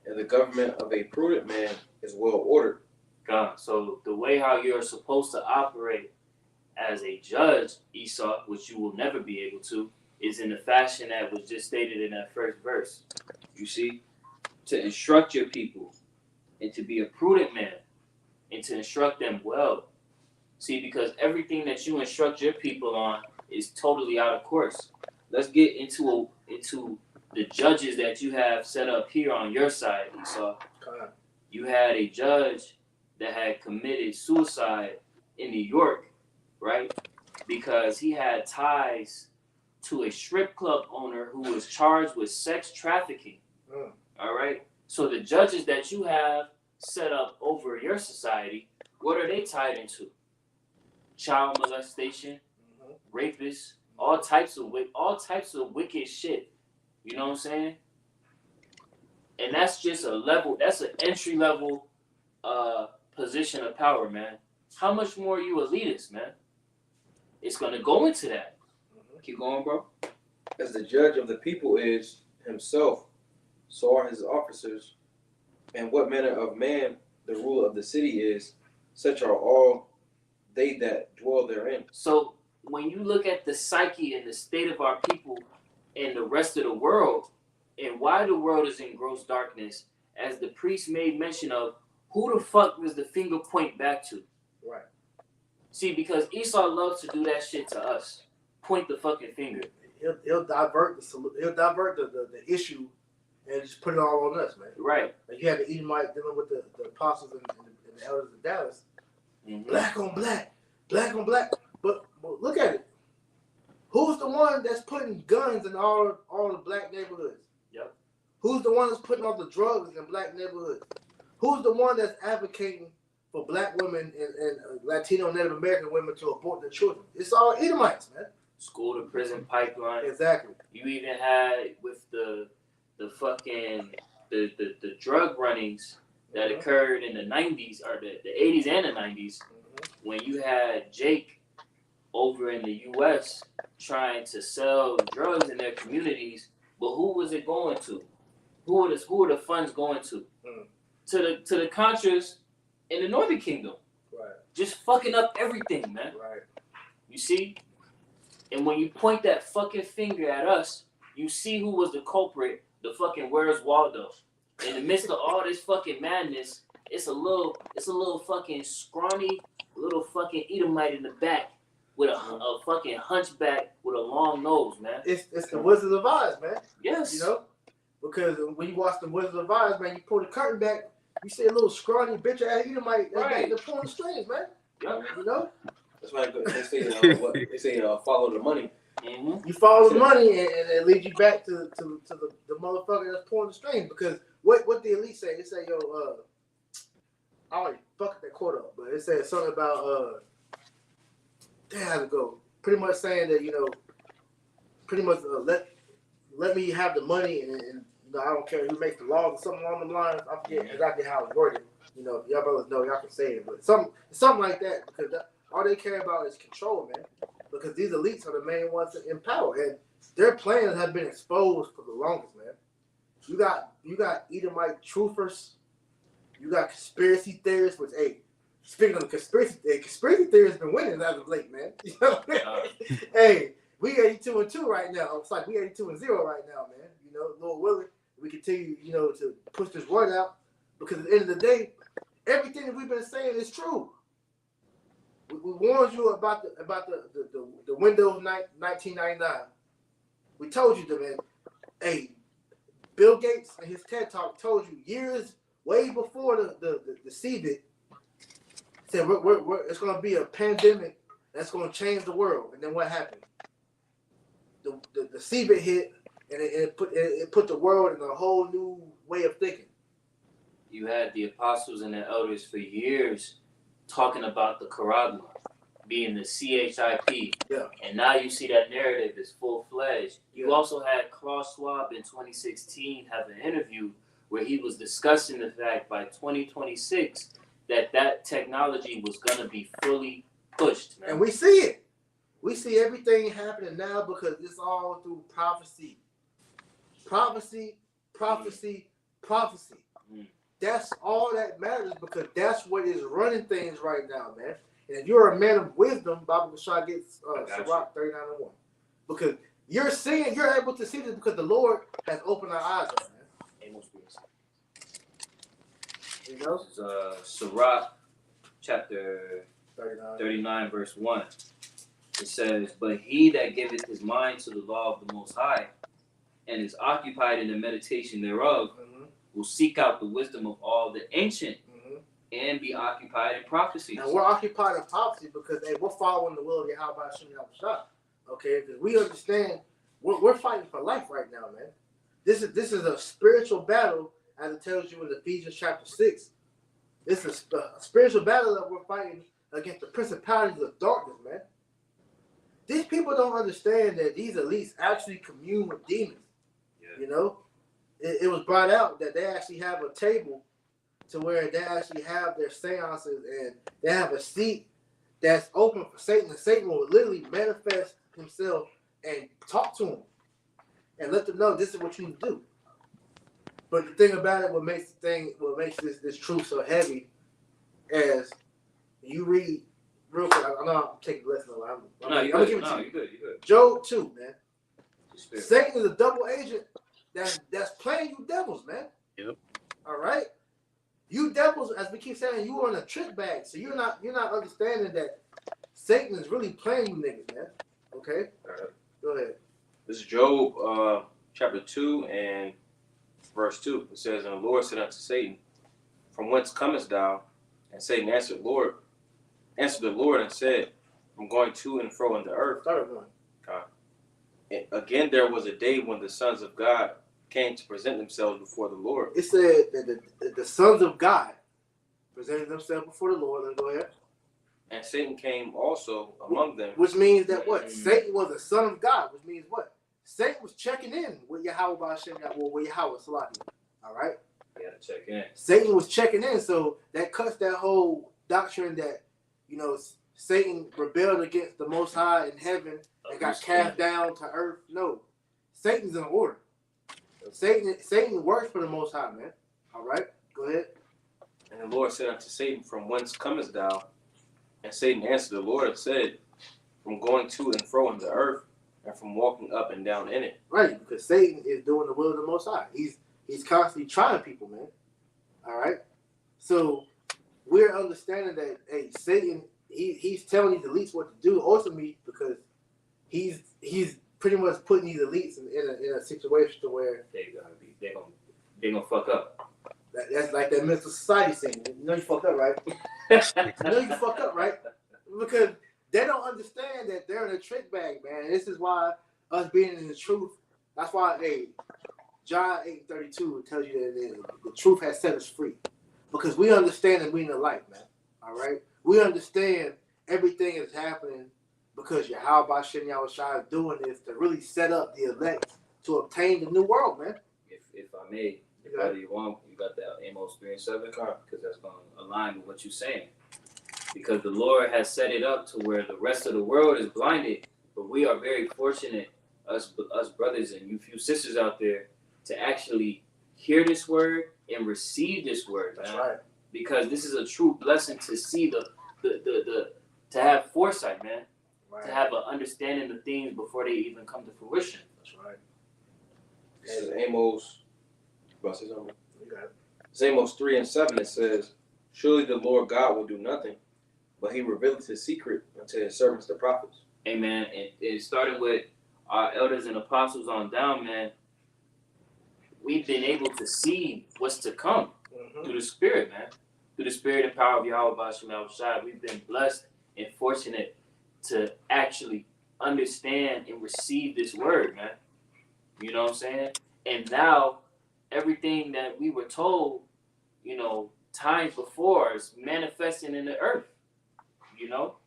and the government of a prudent man is well ordered. God. So the way how you're supposed to operate as a judge, Esau, which you will never be able to, is in the fashion that was just stated in that first verse. You see? To instruct your people and to be a prudent man and to instruct them well. See, because everything that you instruct your people on is totally out of course. Let's get into the judges that you have set up here on your side, Esau. You had a judge that had committed suicide in New York, right? Because he had ties to a strip club owner who was charged with sex trafficking. All right? So the judges that you have set up over your society, what are they tied into? Child molestation, rapists, all types of wicked shit. You know what I'm saying? And that's just that's an entry level position of power, man. How much more are you elitist, man? It's gonna go into that. Keep going, bro. As the judge of the people is himself, so are his officers. And what manner of man the ruler of the city is, such are all they that dwell therein. So when you look at the psyche and the state of our people and the rest of the world, and why the world is in gross darkness, as the priest made mention of, who the fuck does the finger point back to? Right. See, because Esau loves to do that shit to us. Point the fucking finger. He'll divert the issue and just put it all on us, man. Right. Like you had the Edomite dealing with the apostles and the elders of Dallas. Black on black, black on black. But look at it. Who's the one that's putting guns in all the black neighborhoods? Yep. Who's the one that's putting all the drugs in black neighborhoods? Who's the one that's advocating for black women and Latino Native American women to abort their children? It's all Edomites, man. School to prison pipeline. Exactly. You even had with the fucking the drug runnings that occurred in the 90s or the 80s and the 90s when you had Jake over in the US trying to sell drugs in their communities, but who was it going to? Who are the funds going to? To the Contras in the Northern Kingdom. Right. Just fucking up everything, man. Right. You see? And when you point that fucking finger at us, you see who was the culprit, the fucking Where's Waldo. In the midst of all this fucking madness, it's a little fucking scrawny, little fucking Edomite in the back with a fucking hunchback with a long nose, man. It's the Wizard of Oz, man. Yes. You know? Because when you watch the Wizard of Oz, man, you pull the curtain back, you see a little scrawny bitch ass Edomite Right. they're pulling the strings, man. Yep. You know? That's why they say they say follow the money. Mm-hmm. You follow the money and it leads you back to the motherfucker that's pulling the strings. Because what the elite say, they say, yo, I already fucked that quote up, but it said something about damn, how to go. Pretty much saying that, you know, pretty much let me have the money and you know, I don't care who makes the laws or something along the lines. I forget exactly how it's worded. You know, y'all brothers know, y'all can say it, but something like that, because all they care about is control, man. Because these elites are the main ones in power, and their plans have been exposed for the longest, man. You got Edomite truthers, you got conspiracy theorists, which, hey, speaking of the conspiracy theories been winning as of late, man. You know? Hey, we 82-2 right now. It's like we 82-0 right now, man. You know, Lord willing, we continue, you know, to push this word out, because at the end of the day, everything that we've been saying is true. We warned you about the Windows 1999. We told you that, man. Hey, Bill Gates in his TED Talk told you years way before the CVID said it's going to be a pandemic that's going to change the world. And then what happened? The CVID hit, and it put the world in a whole new way of thinking. You had the apostles and the elders for years talking about the Charagma being the CHIP. Yeah. And now you see that narrative is full-fledged. You also had Klaus Schwab in 2016 have an interview where he was discussing the fact by 2026 that technology was going to be fully pushed, man. And we see it. We see everything happening now because it's all through prophecy. Prophecy, prophecy, prophecy. That's all that matters, because that's what is running things right now, man. And if you're a man of wisdom, Bible Bashar gets Sirach 39:1. Because you're able to see this because the Lord has opened our eyes up, man. Amos Pierce. You know? This is Sirach chapter 39 verse 1. It says, "But he that giveth his mind to the law of the Most High, and is occupied in the meditation thereof, will seek out the wisdom of all the ancient, and be occupied in prophecies." And we're occupied in prophecy because we're following the will of Yahweh Hashem Yahushua. Okay, because we understand we're fighting for life right now, man. This is a spiritual battle, as it tells you in Ephesians chapter 6. It's a spiritual battle that we're fighting against the principalities of darkness, man. These people don't understand that these elites actually commune with demons. Yeah. You know, it was brought out that they actually have a table to where they actually have their seances, and they have a seat that's open for Satan, and Satan will literally manifest himself and talk to them and let them know this is what you need to do. But the thing about it, what makes this truth so heavy, as you read real quick. I know I'm taking the lesson. I'm gonna give it to you. You're good. Job 2, man. Satan is a double agent that's playing you devils, man. Yep. All right. You devils, as we keep saying, you are in a trick bag. So you're not understanding that Satan is really playing you niggas, man. Okay? All right. Go ahead. This is Job chapter 2 and verse 2. It says, "And the Lord said unto Satan, From whence comest thou? And Satan answered the Lord and said, From going to and fro in the earth." Start one. And again, there was a day when the sons of God came to present themselves before the Lord. It said that the sons of God presented themselves before the Lord. Let's go ahead. And Satan came also among them. Which means that what? Satan was a son of God, which means what? Satan was checking in with Yahweh Ba'ashem Yahweh, with Yahweh Salaki. All right? He had to check in. Satan was checking in, so that cuts that whole doctrine that, you know, Satan rebelled against the Most High in heaven and got cast down to earth. No, Satan's in order. Satan works for the Most High, man. All right, go ahead. And the Lord said unto Satan, From whence comest thou? And Satan answered the Lord and said, From going to and fro in the earth, and from walking up and down in it. Right, because Satan is doing the will of the Most High. He's constantly trying people, man. All right, so we're understanding that, hey, Satan, he's telling these elites what to do ultimately because he's pretty much putting these elites in a situation to where they're gonna fuck up. That's like that mental society thing. You know you fucked up, right? You know you fucked up, right? Because they don't understand that they're in a trick bag, man. This is why us being in the truth. That's why, hey, John 8:32 tells you that the truth has set us free, because we understand that we're in the light, man. All right, we understand everything is happening because Yahweh Shem Yahushua is doing this to really set up the elect to obtain the new world, man. If I may, if you want, you got that Amos 3:7, because that's going to align with what you're saying. Because the Lord has set it up to where the rest of the world is blinded, but we are very fortunate, us brothers and you few sisters out there, to actually hear this word and receive this word, man. That's right. Because this is a true blessing to see the to have foresight, man. Right. To have an understanding of things before they even come to fruition. That's right. And Amos, you about to say something? You got it. It's Amos 3:7. It says, Surely the Lord God will do nothing, but he revealeth his secret unto his servants the prophets. Amen. And starting with our elders and apostles on down, man, we've been able to see what's to come through the Spirit, man. Through the Spirit and power of Yahweh Shem Yahushua, we've been blessed and fortunate to actually understand and receive this word, man. You know what I'm saying? And now, everything that we were told, you know, times before is manifesting in the earth, you know?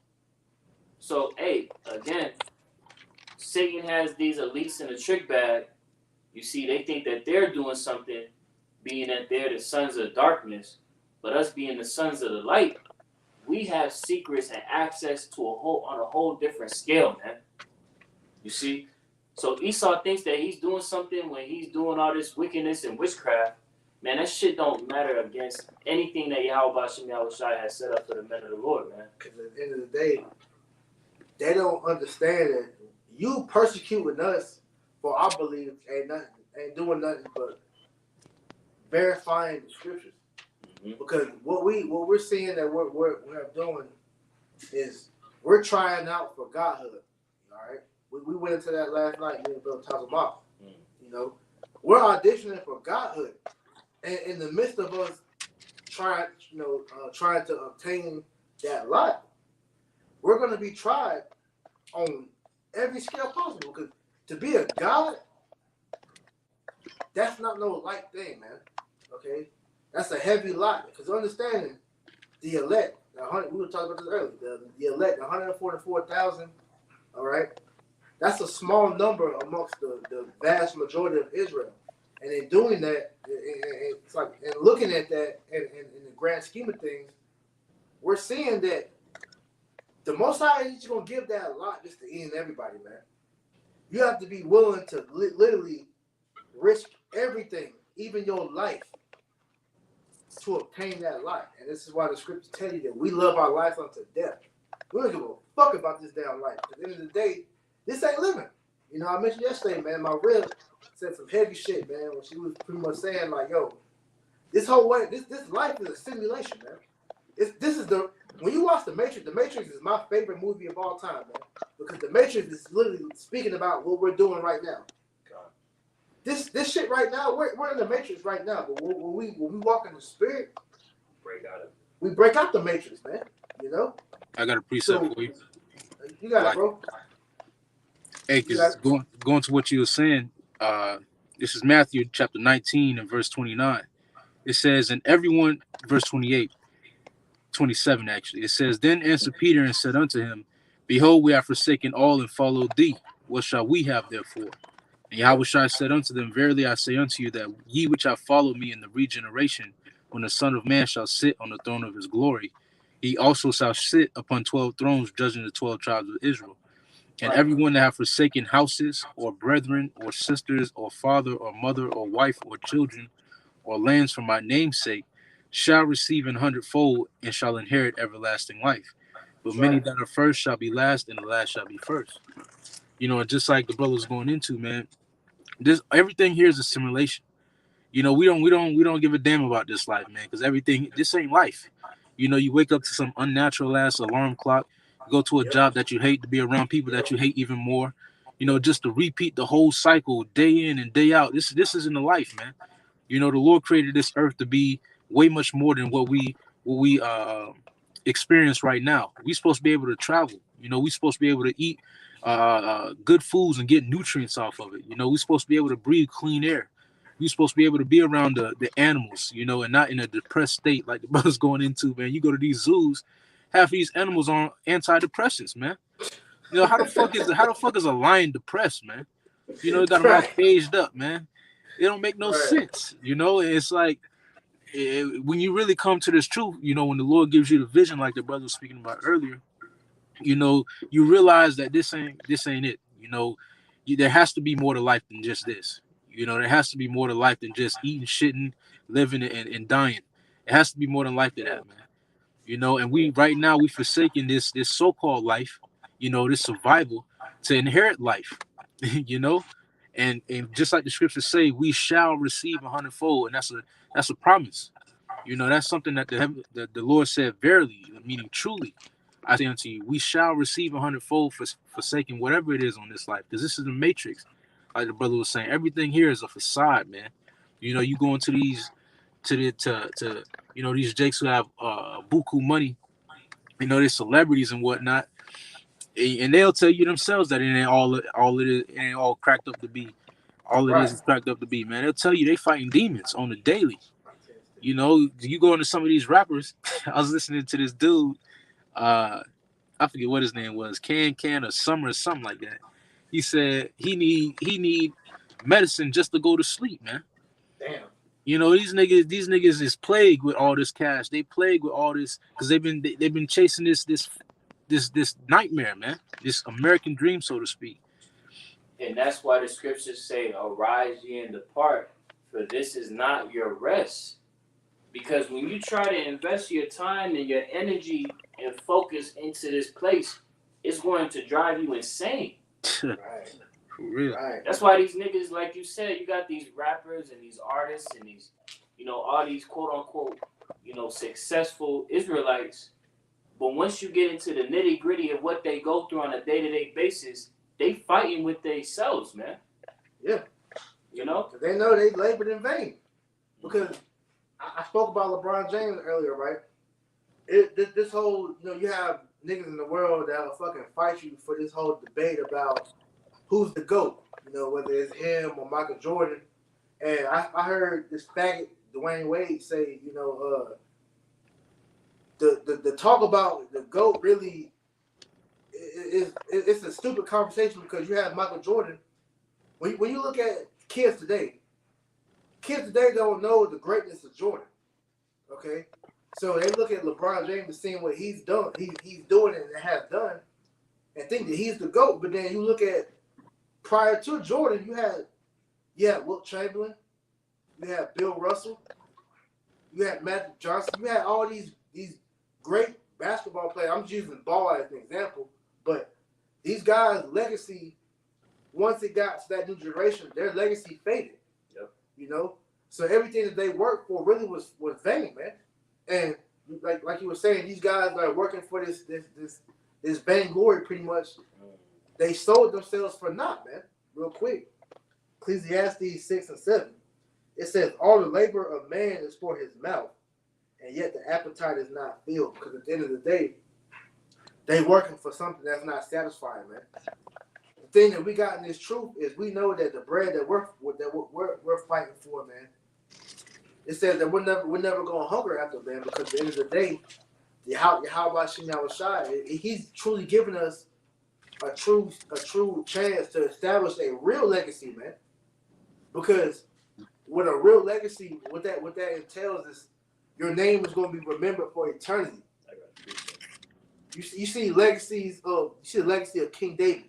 So, hey, again, Satan has these elites in a trick bag. You see, they think that they're doing something, being that they're the sons of darkness, but us being the sons of the light, we have secrets and access to on a whole different scale, man. You see? So Esau thinks that he's doing something when he's doing all this wickedness and witchcraft. Man, that shit don't matter against anything that Yahweh Shem Yahushua has set up for the men of the Lord, man. Because at the end of the day, they don't understand that you persecuting us for our beliefs ain't doing nothing but verifying the scriptures. Mm-hmm. Because what we're seeing that we're doing is we're trying out for godhood. All right, we went into that last night. Me and Bill talked about. You know, we're auditioning for godhood, and in the midst of us trying to obtain that life, we're going to be tried on every scale possible. Because to be a god, that's not no light thing, man. Okay. That's a heavy lot, because understanding the elect, we were talking about this earlier, the elect, 144,000, all right? That's a small number amongst the vast majority of Israel. And in doing that, it's like, and looking at that in the grand scheme of things, we're seeing that the Most High is going to give that a lot just to end everybody, man. You have to be willing to literally risk everything, even your life, to obtain that life. And this is why the scriptures tell you that we love our life unto death. We don't give a fuck about this damn life. At the end of the day, this ain't living. You know, I mentioned yesterday, man, my rib said some heavy shit, man, when she was pretty much saying, like, yo, this whole way, this life is a simulation, man. When you watch The Matrix is my favorite movie of all time, man. Because The Matrix is literally speaking about what we're doing right now. This shit right now, we're in the Matrix right now, but when we walk in the Spirit, we break out the Matrix, man. You know. I got a precept for you. You got it, bro. Hey, because going to what you were saying, this is Matthew chapter 19 and verse 29. It says, and everyone, verse 27 actually. It says, then answered Peter and said unto him, Behold, we have forsaken all and followed thee. What shall we have therefore? And Yahushua said unto them, Verily I say unto you, that ye which have followed me in the regeneration, when the Son of Man shall sit on the throne of his glory, he also shall sit upon 12 thrones, judging the 12 tribes of Israel. And everyone that have forsaken houses, or brethren, or sisters, or father, or mother, or wife, or children, or lands for my name's sake, shall receive an hundredfold, and shall inherit everlasting life. But many that are first shall be last, and the last shall be first. You know, and just like the brother's going into, man, this everything here is a simulation. You know, we don't give a damn about this life, man, because this ain't life. You know, you wake up to some unnatural ass alarm clock, go to a job that you hate, to be around people that you hate even more. You know, just to repeat the whole cycle day in and day out. This isn't a life, man. You know, the Lord created this earth to be way much more than what we experience right now. We're supposed to be able to travel. You know, we're supposed to be able to eat good foods and get nutrients off of it. You know, we're supposed to be able to breathe clean air. We're supposed to be able to be around the animals, you know, and not in a depressed state like the brother's going into, man. You go to these zoos, half these animals on antidepressants, man. You know, how the fuck is a lion depressed, man? You know, they got them all caged up, man. It don't make no sense. You know, it's like when you really come to this truth, you know, when the Lord gives you the vision, like the brother was speaking about earlier, you know, you realize that this ain't it. You know, there has to be more to life than just this. You know, there has to be more to life than just eating, shitting, living, and dying. It has to be more than life to that, man. You know, and we right now we forsaking this so-called life, you know, this survival to inherit life, you know, and just like the scriptures say, we shall receive a hundredfold, and that's a promise. You know, that's something that the Lord said, verily, meaning truly, I say unto you, we shall receive a hundredfold for forsaking whatever it is on this life, because this is the matrix. Like the brother was saying, everything here is a facade, man. You know, you go into these to you know, these jakes who have buku money, you know, they're celebrities and whatnot, and they'll tell you themselves that it ain't all it is, it ain't all cracked up to be. All it is cracked up to be, man. They'll tell you they fighting demons on the daily. You know, you go into some of these rappers. I was listening to this dude, I forget what his name was, Can or Summer or something like that. He said he need medicine just to go to sleep, man. Damn. You know, these niggas is plagued with all this cash. They plagued with all this because they've been chasing this nightmare, man. This American dream, so to speak. And that's why the scriptures say, arise ye and depart, for this is not your rest. Because when you try to invest your time and your energy and focus into this place, it's going to drive you insane. Right. For real. Right. That's why these niggas, like you said, you got these rappers and these artists and these, you know, all these quote unquote, you know, successful Israelites. But once you get into the nitty gritty of what they go through on a day-to-day basis, they fighting with themselves, man. Yeah. You know? They know they labored in vain. Because I spoke about LeBron James earlier, right? This whole, you know, you have niggas in the world that'll fucking fight you for this whole debate about who's the GOAT, you know, whether it's him or Michael Jordan. And I heard this faggot, Dwayne Wade, say, you know, the talk about the GOAT really it's a stupid conversation because you have Michael Jordan. When you look at kids today don't know the greatness of Jordan. Okay? So they look at LeBron James and seeing what he's done, he's doing it and has done, and think that he's the GOAT. But then you look at prior to Jordan, you had Wilt Chamberlain, you had Bill Russell, you had Magic Johnson, you had all these great basketball players. I'm just using ball as an example, but these guys' legacy, once it got to that new generation, their legacy faded. Yep. You know, so everything that they worked for really was vain, man. And like you were saying, these guys are working for this vainglory, pretty much. They sold themselves for naught, man. Real quick, Ecclesiastes 6 and 7. It says, "All the labor of man is for his mouth, and yet the appetite is not filled." Because at the end of the day, they working for something that's not satisfying, man. The thing that we got in this truth is we know that the bread that we're fighting for, man. It says that we're never gonna hunger after, man, because at the end of the day, Yahweh Shem Yahushai, he's truly given us a true chance to establish a real legacy, man. Because with a real legacy, what that entails is your name is going to be remembered for eternity. You see legacies of the legacy of King David,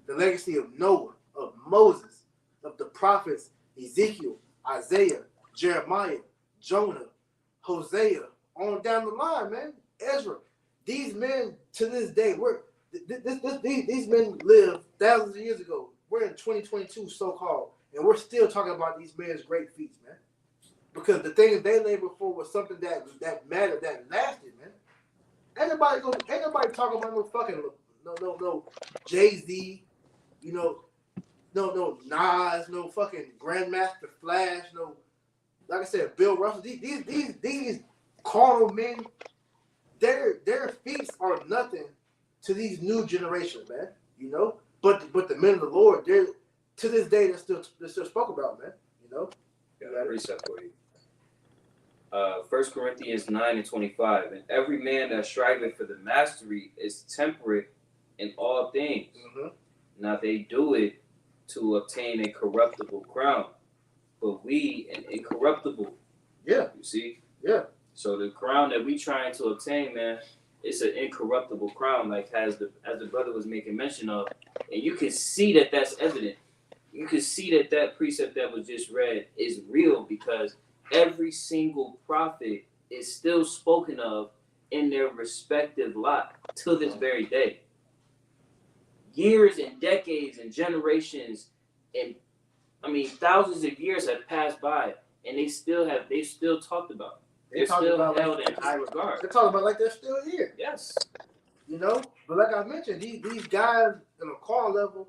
the legacy of Noah, of Moses, of the prophets Ezekiel, Isaiah, Jeremiah, Jonah, Hosea, on down the line, man. Ezra. These men to this day, these men lived thousands of years ago. We're in 2022, so-called, and we're still talking about these men's great feats, man. Because the things they labored for was something that mattered, that lasted, man. Ain't nobody talking about no fucking no Jay-Z, you know, no Nas, no fucking Grandmaster Flash, no, like I said, Bill Russell. These carnal men, their feats are nothing to these new generations, man. You know, but the men of the Lord, they're to this day they're still spoke about, man. You know. Got a precept for you. 1 Corinthians 9:25, and every man that striveth for the mastery is temperate in all things. Mm-hmm. Now they do it to obtain a corruptible crown, but we an incorruptible. Yeah. You see? Yeah. So the crown that we trying to obtain, man, it's an incorruptible crown, like as the brother was making mention of, and you can see that that's evident. You can see that precept that was just read is real because every single prophet is still spoken of in their respective lot to this very day. Years and decades and generations and thousands of years have passed by and they still talked about. They're still held in high regard. They're talking about like they're still here. Yes. You know? But like I mentioned, these guys on a car level,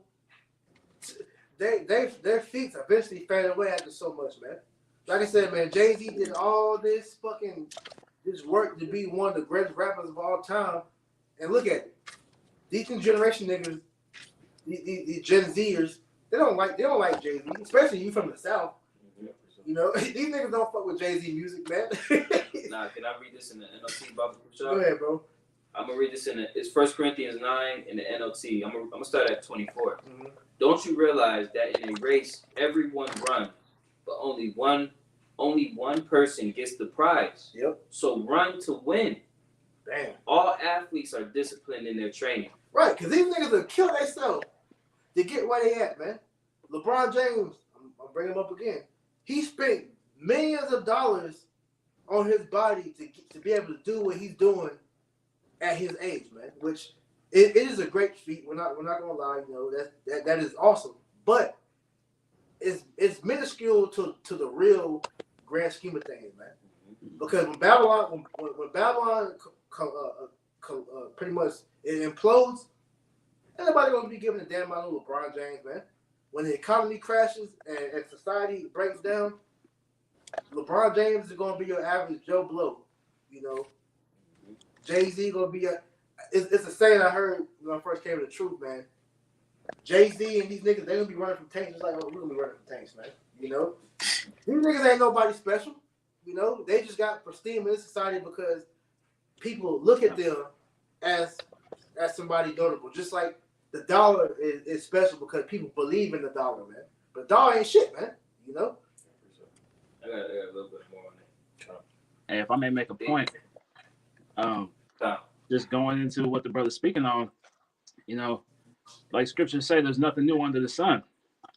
their feet eventually fade away after so much, man. Like I said, man, Jay-Z did all this work to be one of the greatest rappers of all time. And look at it. These new generation niggas, these Gen Zers, they don't like Jay-Z, especially you from the South. You know, these niggas don't fuck with Jay-Z music, man. Nah, can I read this in the NLT, Baba? Go ahead, bro. I'm gonna read this it's 1 Corinthians 9 in the NLT. I'm gonna start at 24. Mm-hmm. Don't you realize that in a race everyone runs, but only one person gets the prize? Yep. So run to win. Damn. All athletes are disciplined in their training. Right, because these niggas will kill themselves to get where they at, man. LeBron James, I'm bringing him up again. He spent millions of dollars on his body to be able to do what he's doing at his age, man. Which it is a great feat. We're not gonna lie, you know, that is awesome. But it's minuscule to the real grand scheme of things, man. Because when Babylon pretty much it implodes, ain't nobody gonna be giving a damn about LeBron James, man. When the economy crashes and society breaks down, LeBron James is gonna be your average Joe Blow, you know. Jay-Z gonna be it's a saying I heard when I first came to the truth, man. Jay-Z and these niggas, they gonna be running from tanks just like we're gonna be running from tanks, man. You know? These niggas ain't nobody special. You know, they just got prestige in this society because people look at them as somebody notable. Just like the dollar is special because people believe in the dollar, man. But dollar ain't shit, man. You know? I got a little bit more on it. And if I may make a point, just going into what the brother's speaking on, you know, like scriptures say, there's nothing new under the sun.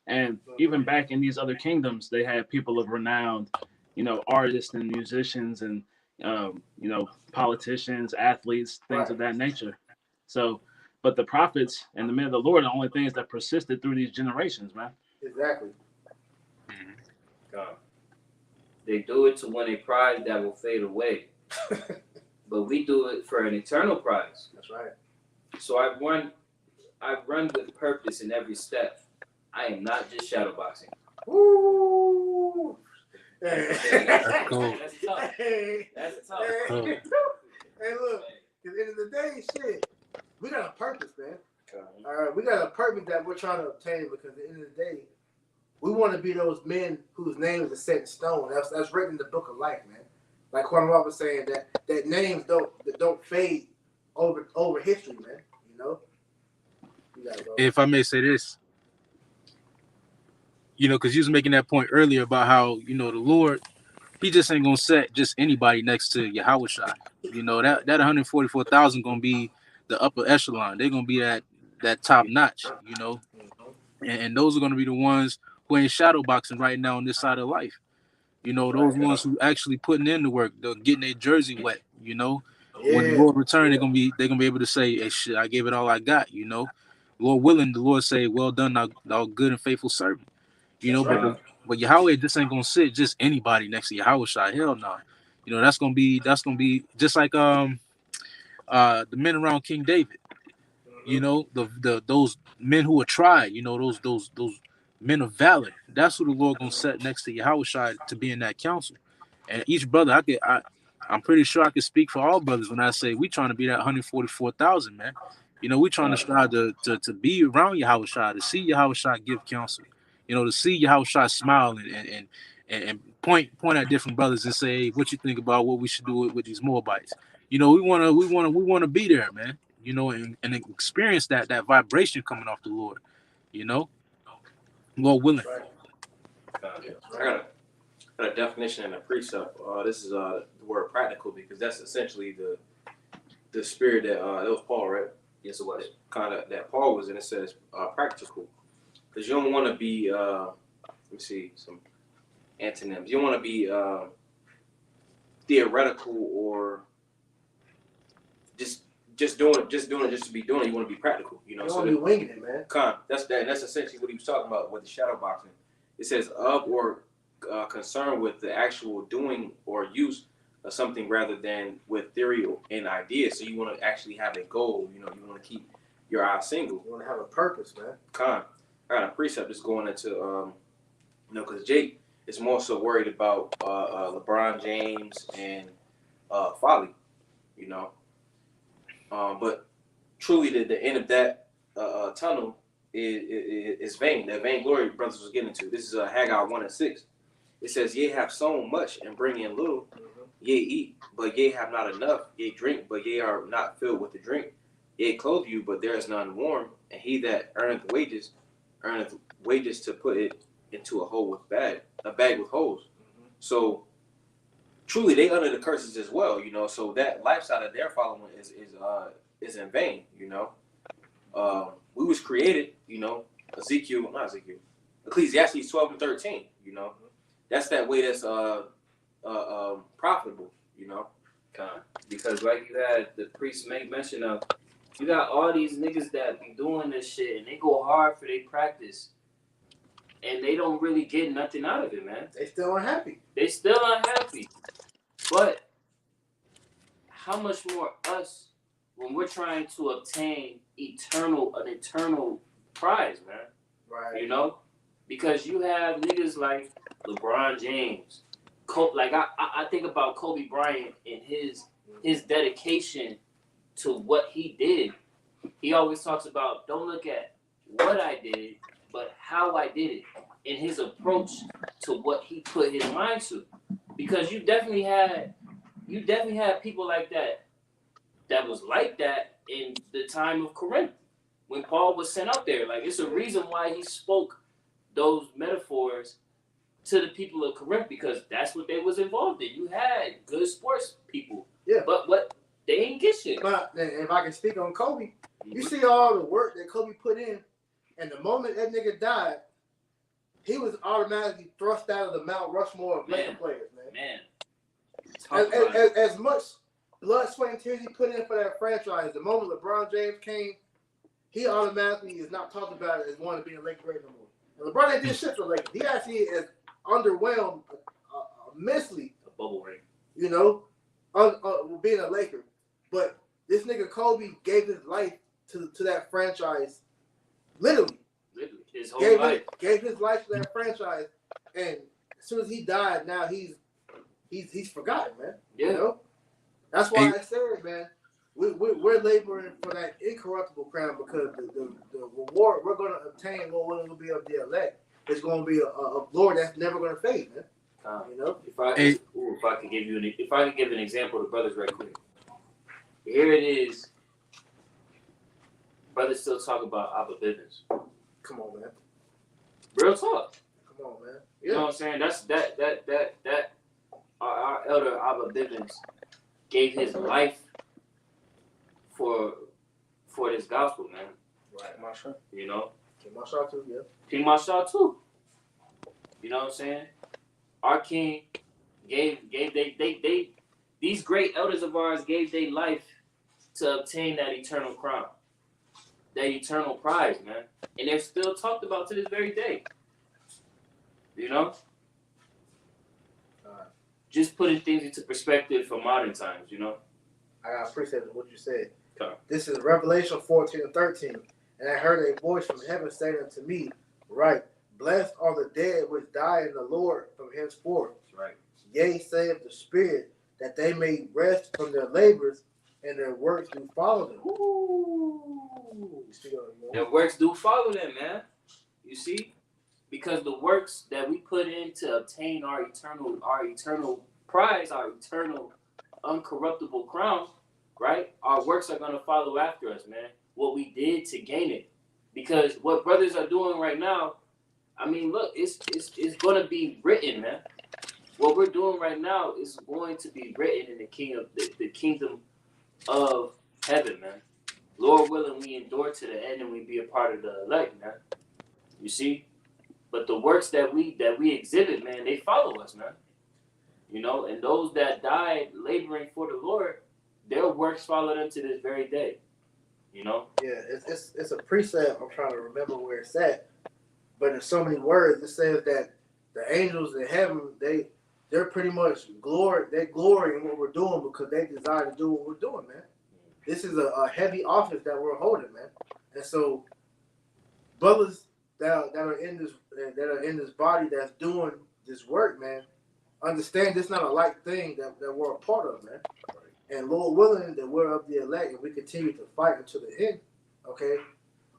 And even back in these other kingdoms, they had people of renown, you know, artists and musicians and, you know, politicians, athletes, things of that nature. So, but the prophets and the men of the Lord are the only things that persisted through these generations, man. Exactly. They do it to win a prize that will fade away. But we do it for an eternal prize. That's right. So I run with purpose in every step. I am not just shadowboxing. Woo! That's cool. That's tough. That's tough. Cool. Hey, look, at the end of the day, shit, we got a purpose, man. All right, we got a purpose that we're trying to obtain because at the end of the day, we want to be those men whose names are set in stone. That's written in the book of life, man. Like Kwame was saying, that names don't fade over history, man. You know. Yeah, bro. If I may say this, because you was making that point earlier about how, the Lord, he just ain't gonna set just anybody next to Yahweh Shai. That 144,000 gonna be the upper echelon. They're gonna be that top notch, and those are gonna be the ones who ain't shadow boxing right now on this side of life. Those ones who actually putting in the work, they're getting their jersey wet. When the Lord return, they're gonna be able to say, "Hey, shit, I gave it all I got." Lord willing, the Lord say, "Well done, thou good and faithful servant." But Yahweh just ain't gonna sit just anybody next to Yahweh Shai. Hell no. That's gonna be just like the men around King David. Those men who are tried. Those men of valor. That's who the Lord gonna set next to Yahweh Shai to be in that council. And each brother, I'm pretty sure I can speak for all brothers when I say we trying to be that 144,000, man. We trying to strive to be around Yahweh Shai, to see Yahweh Shai give counsel. To see Yahweh Shai smile and point at different brothers and say, hey, what you think about what we should do with these Moabites? We wanna be there, man. And experience that vibration coming off the Lord. Lord willing. I got a definition and a precept. This is the word practical, because that's essentially the spirit that was Paul, right? Yes, it was. Kind of that Paul was in. It says practical, because you don't want to be. Let me see some antonyms. You don't want to be theoretical or just doing it just to be doing it. You want to be practical. You don't want to be winging it, man. That's essentially what he was talking about with the shadow boxing. It says of or concerned with the actual doing or use of something rather than with theory and ideas. So you want to actually have a goal. You want to keep your eye single. You want to have a purpose, man. I got a precept that's going into, because Jake is more so worried about LeBron James and folly, but truly the end of that tunnel is vain. That vainglory brothers was getting into. This is Haggai 1:6. It says, "Ye have sown much and bring in little. Ye eat, but ye have not enough. Ye drink, but ye are not filled with the drink. Ye clothe you, but there is none warm. And he that earneth wages to put it into a bag with holes." So truly, they under the curses as well. So that lifestyle that they're following is in vain. We was created. Ecclesiastes 12:13. That's that way that's profitable. Because like you had the priest make mention of, you got all these niggas that be doing this shit and they go hard for their practice and they don't really get nothing out of it, man. They still unhappy. But how much more us when we're trying to obtain an eternal prize, man? Right. Because you have niggas like LeBron James, I think about Kobe Bryant and his dedication to what he did. He always talks about, don't look at what I did, but how I did it, and his approach to what he put his mind to. Because you definitely had people like that was like that in the time of Corinth when Paul was sent out there. Like, it's a reason why he spoke those metaphors to the people of Corinth, because that's what they was involved in. You had good sports people, but what they ain't get shit. But if I can speak on Kobe, you see all the work that Kobe put in, and the moment that nigga died, he was automatically thrust out of the Mount Rushmore of Laker players, man. As much blood, sweat, and tears he put in for that franchise, the moment LeBron James came, he automatically is not talked about as wanting to be a Laker great no more. And LeBron ain't did shit for Lakers. He actually is underwhelmed immensely. A bubble ring. Being a Laker. But this nigga Kobe gave his life to that franchise, literally. His whole life. Gave his life to that franchise, and as soon as he died, now he's forgotten, man. Yeah. That's why I said, man, we're laboring for that incorruptible crown, because the reward we're going to obtain, what we're going to be of the elect, is going to be a glory that's never going to fade, man. If I could give an example to brothers right quick. Here it is. brothers still talk about Abba Bivens. Come on, man. Real talk. Come on, man. You know what I'm saying? That's that our elder Abba Bivens gave his life for this gospel, man. Right, Masha. You know? Okay, Masha too, yeah. King Mashal too. You know what I'm saying? Our king gave they these great elders of ours gave their life to obtain that eternal crown, that eternal prize, man. And they're still talked about to this very day. You know? Just putting things into perspective for modern times, you know? I appreciate what you said. Okay. This is Revelation 14:13. And I heard a voice from heaven saying unto me, right, blessed are the dead which die in the Lord from henceforth. That's right. Yea, saith the Spirit, that they may rest from their labors, and their works do follow them. Ooh. Speak on it, Their works do follow them, man. You see? Because the works that we put in to obtain our eternal prize, our eternal uncorruptible crown, right? Our works are gonna follow after us, man. What we did to gain it. Because what brothers are doing right now, I mean, look, it's gonna be written, man. What we're doing right now is going to be written in the kingdom of heaven, man. Lord willing, we endure to the end and we be a part of the elect, man. You see? But the works that we exhibit, man, they follow us, man. You know, and those that died laboring for the Lord, their works follow them to this very day. You know? Yeah, it's a precept. I'm trying to remember where it's at. But in so many words, it says that the angels in heaven, they're pretty much glory in what we're doing because they desire to do what we're doing, man. This is a heavy office that we're holding, man. And so brothers that are in this body that's doing this work, man, understand this is not a light thing that we're a part of, man. And Lord willing that we're of the elect and we continue to fight until the end, okay,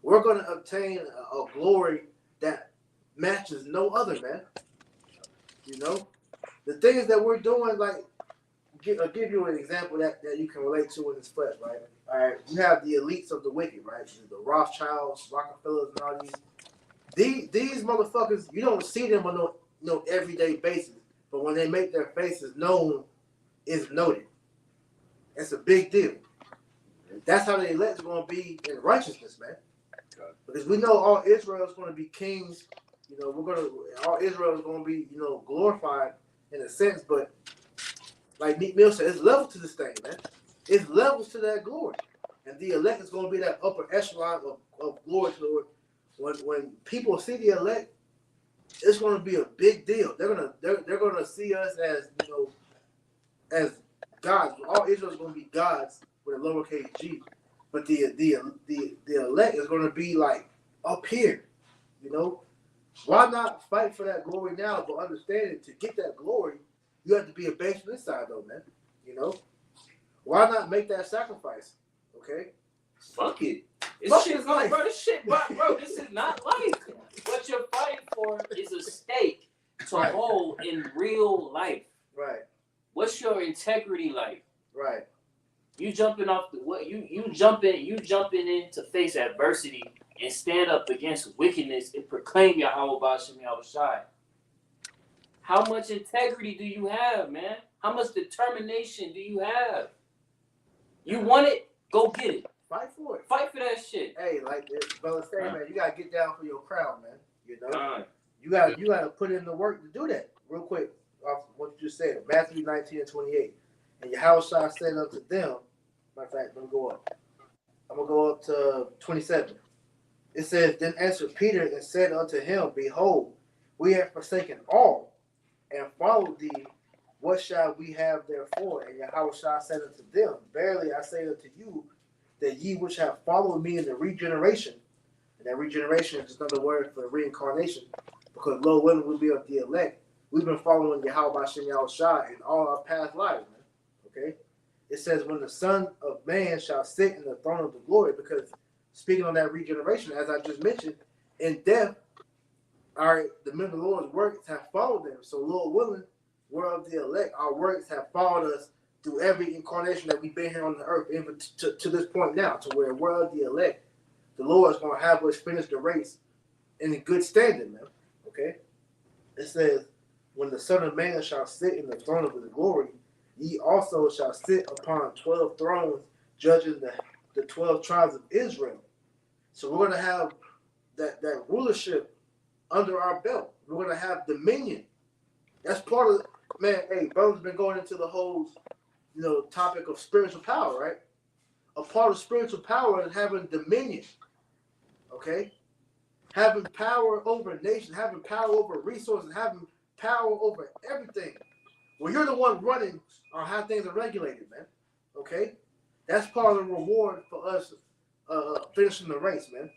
we're going to obtain a glory that matches no other, man. You know? The things that we're doing, like, I'll give you an example that you can relate to in this flesh, right? All right, you have the elites of the wicked, right? The Rothschilds, Rockefellers, and all these. These motherfuckers, you don't see them on no everyday basis, but when they make their faces known, it's noted. It's a big deal. That's how the elect's going to be in righteousness, man. Because we know all Israel is going to be kings. You know, all Israel is going to be, glorified in a sense. But like Meek Mill said, it's levels to this thing, man. It's levels to that glory, and the elect is going to be that upper echelon of glory to the Lord. When people see the elect, it's going to be a big deal. They're gonna see us as as gods. All Israel is going to be gods with a lowercase g, but the elect is going to be like up here. Why not fight for that glory now? But understanding to get that glory, you have to be a base on this side, though, man. Why not make that sacrifice? Okay. Fuck it. Fuck This shit is life. bro, this is not life. What you're fighting for is a stake to Right. hold in real life. Right. What's your integrity like? Right. You jumping off the what? You jumping in to face adversity and stand up against wickedness and proclaim Yahweh B'Shem Yahushai. How much integrity do you have, man? How much determination do you have? You want it? Go get it. Fight for it. Fight for that shit. Hey, like this brother said, man, you gotta get down for your crown, man. Fine. You gotta put in the work to do that. Real quick, off what you just said, Matthew 19:28. And Yahushua said unto them, matter of fact, let me go up. I'm gonna go up to 27. It says, then answered Peter and said unto him, behold, we have forsaken all and followed thee. What shall we have therefore? And Yahushua said unto them, verily I say unto you, that ye which have followed me in the regeneration, and that regeneration is just another word for reincarnation, because Lord willing will be of the elect. We've been following Yahweh B'Shem Yahushua in all our past lives, man. Okay? It says, when the Son of Man shall sit in the throne of the glory, because speaking on that regeneration, as I just mentioned, in death, the men of the Lord's works have followed them. So Lord willing, we're of the elect. Our works have followed us through every incarnation that we've been here on the earth, even to this point now, to where we're of the elect. the Lord is going to have us finish the race in a good standing, man. Okay? It says, when the Son of Man shall sit in the throne of his glory, ye also shall sit upon 12 thrones, judging the 12 tribes of Israel. So we're going to have that rulership under our belt. We're going to have dominion. That's part of, man, hey, brother's been going into the whole, topic of spiritual power, right? A part of spiritual power is having dominion, okay? Having power over nations, having power over resources, having power over everything. Well, you're the one running on how things are regulated, man, okay? That's part of the reward for us finishing the race, man.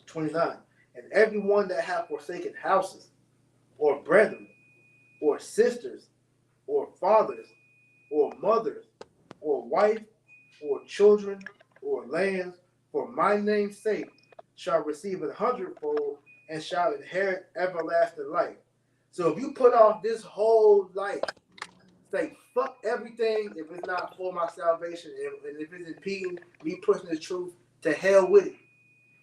29. And everyone that hath forsaken houses, or brethren, or sisters, or fathers, or mothers, or wife, or children, or lands, for my name's sake, shall receive 100-fold, and shall inherit everlasting life. So if you put off this whole life, say fuck everything if it's not for my salvation, and if it's impeding me pushing the truth, to hell with it.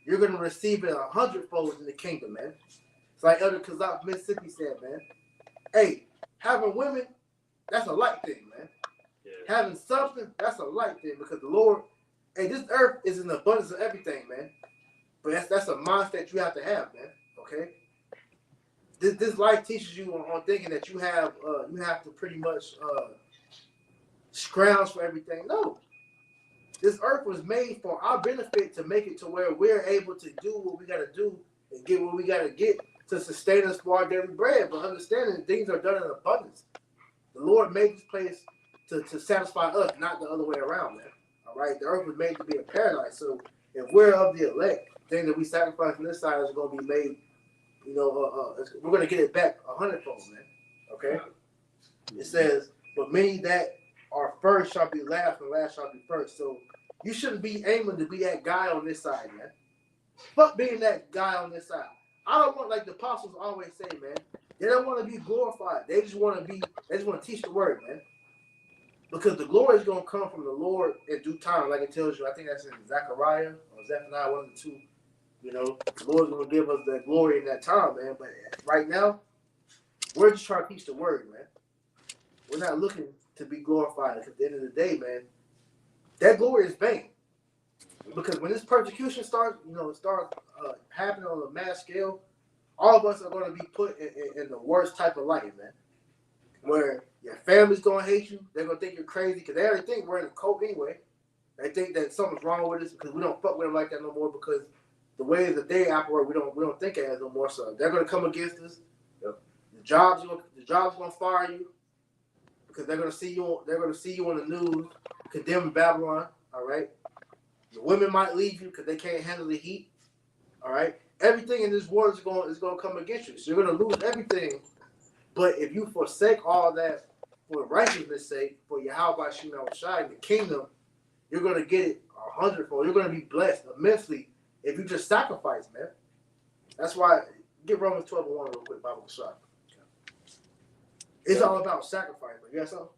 You're gonna receive it 100-fold in the kingdom, man. It's like Elder Kazak, Mississippi said, man. Hey, having women, that's a light thing, man. Yeah. Having something, that's a light thing, because the Lord, hey, this earth is an abundance of everything, man. But that's a mindset you have to have, man. Okay. This life teaches you on thinking that you have to pretty much scrounge for everything. No. This earth was made for our benefit, to make it to where we're able to do what we got to do and get what we got to get to sustain us for our daily bread. But understanding things are done in abundance. The Lord made this place to satisfy us, not the other way around, man. All right? The earth was made to be a paradise. So if we're of the elect, things that we sacrifice on this side is going to be made, we're going to get it back 100-fold, man. Okay? It says, but many that are first shall be last, and last shall be first. So you shouldn't be aiming to be that guy on this side, man. Fuck being that guy on this side. I don't want, like the apostles always say, man, they don't want to be glorified. They just want to teach the word, man. Because the glory is going to come from the Lord in due time, like it tells you. I think that's in Zechariah or Zephaniah, one of the two. The Lord's going to give us that glory in that time, man. But right now, we're just trying to teach the word, man. We're not looking to be glorified. Because at the end of the day, man, that glory is vain. Because when this persecution starts happening on a mass scale, all of us are going to be put in the worst type of light, man. Where your family's going to hate you. They're going to think you're crazy because they already think we're in a cult anyway. They think that something's wrong with us because we don't fuck with them like that no more, because the way that they operate, we don't think as no more. So they're going to come against us. Yep. The job's going to fire you because they're going to see you on the news condemning Babylon. All right. The women might leave you because they can't handle the heat. All right. Everything in this world is going to come against you. So you're going to lose everything. But if you forsake all that for righteousness' sake, for Yahweh Shem Shai, the kingdom, you're going to get it 100-fold. You're going to be blessed immensely if you just sacrifice, man. That's why, get Romans 12:1 real quick, Bible shot. It's all about sacrifice. You got something?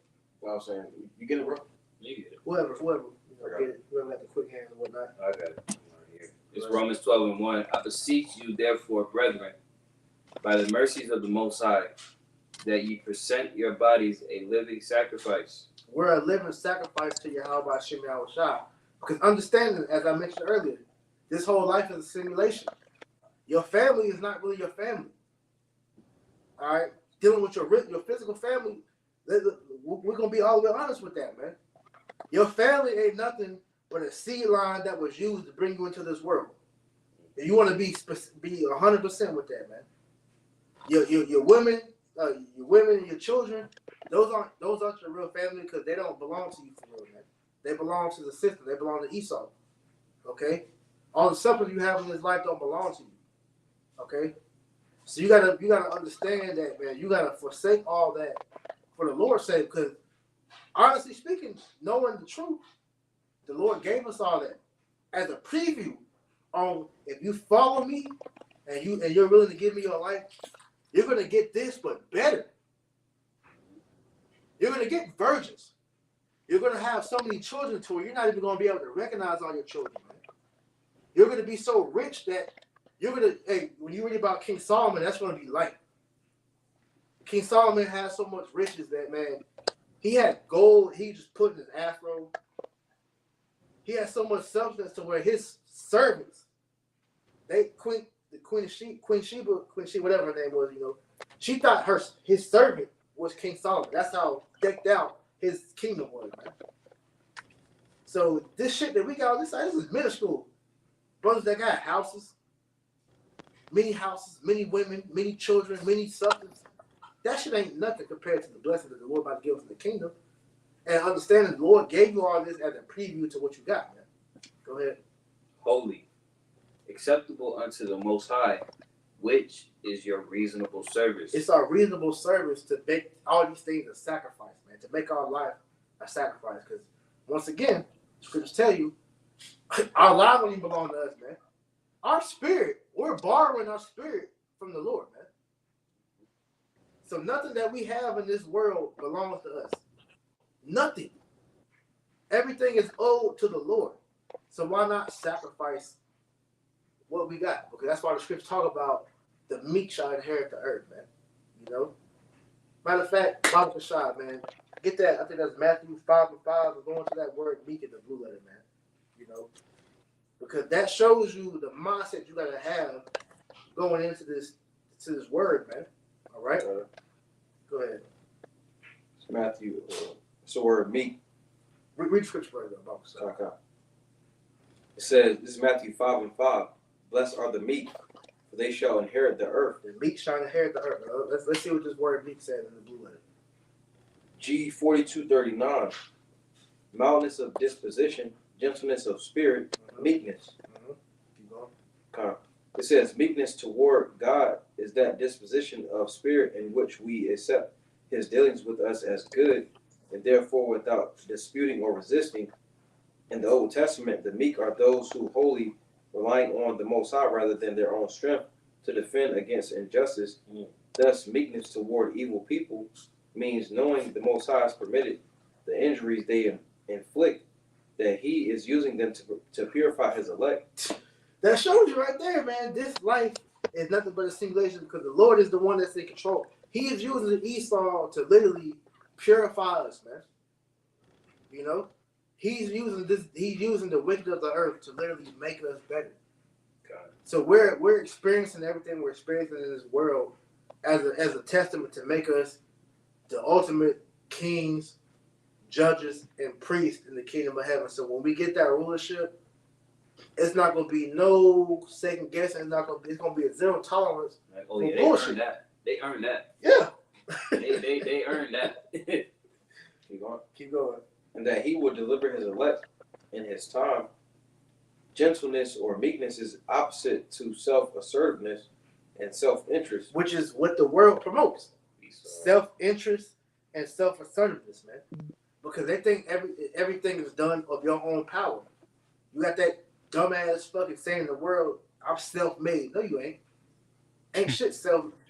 Well, I'm saying, you get it, bro? You get it. Whoever get it. Whoever got the quick hands and whatnot. I got it. It's Romans 12:1. I beseech you, therefore, brethren, by the mercies of the Most High, that ye present your bodies a living sacrifice. We're a living sacrifice to Yahweh Shem Shai. Because understanding, as I mentioned earlier, this whole life is a simulation. Your family is not really your family. All right? Dealing with your physical family, we're going to be all the way honest with that, man. Your family ain't nothing but a seed line that was used to bring you into this world. And you want to be 100% with that, man. Your women, and your children, those aren't your real family, because they don't belong to you for real, man. They belong to the system. They belong to Esau. Okay? All the suppers you have in this life don't belong to you. Okay? So you gotta understand that, man. You gotta forsake all that for the Lord's sake, because honestly speaking, knowing the truth, the Lord gave us all that as a preview on, if you follow me and you're willing to give me your life, you're gonna get this, but better. You're gonna get virgins. You're gonna have so many children to where you're not even gonna be able to recognize all your children, man. You're gonna be so rich that when you read about King Solomon, that's gonna be light. King Solomon has so much riches that, man, he had gold, he just put in his afro. He had so much substance to where his servants, Queen Sheba, whatever her name was, she thought his servant was King Solomon. That's how decked out his kingdom was, man. So this shit that we got on this side, this is minuscule. Brothers that got houses, many women, many children, many substance. That shit ain't nothing compared to the blessing that the Lord about to give us in the kingdom. And understanding the Lord gave you all this as a preview to what you got, man. Go ahead. Holy, acceptable unto the Most High, which is your reasonable service. It's our reasonable service to make all these things a sacrifice, man. To make our life a sacrifice. Because once again, scriptures tell you, our life don't even belong to us, man. Our spirit, we're borrowing our spirit from the Lord, man. So nothing that we have in this world belongs to us. Nothing. Everything is owed to the Lord. So why not sacrifice what we got? Because that's why the scriptures talk about the meek shall inherit the earth, man. Matter of fact, Bible Shah, man. Get that. I think that's Matthew 5:5. We're going to that word meek in the blue letter, man. Because that shows you the mindset you gotta have going into this word, man. All right. Go ahead. It's Matthew. It's the word meek. Read scripture for it, Bible Shah. Okay. It says, this is Matthew 5:5. Blessed are the meek, for they shall inherit the earth. The meek shall inherit the earth. Let's see what this word meek says in the blue letter. G4239. Mildness of disposition, gentleness of spirit, meekness. Keep going. Okay. It says, meekness toward God is that disposition of spirit in which we accept his dealings with us as good, and therefore without disputing or resisting. In the Old Testament, the meek are those who wholly relying on the Most High rather than their own strength to defend against injustice. Thus, meekness toward evil people means knowing the Most High has permitted the injuries they inflict, that he is using them to purify his elect. That shows you right there, man. This life is nothing but a simulation because the Lord is the one that's in control. He is using Esau to literally purify us, man. He's using the wicked of the earth to literally make us better. God. So we're experiencing everything we're experiencing in this world as a testament to make us the ultimate kings, judges, and priests in the kingdom of heaven. So when we get that rulership, it's not gonna be no second guessing. It's gonna be a zero tolerance. Like, oh yeah, they earned that. They earned that. Yeah. they earned that. Keep going. Keep going. And that he will deliver his elect in his time. Gentleness or meekness is opposite to self-assertiveness and self-interest. Which is what the world promotes. Self-interest and self-assertiveness, man. Because they think everything is done of your own power. You got that dumbass fucking saying in the world, I'm self-made. No, you ain't.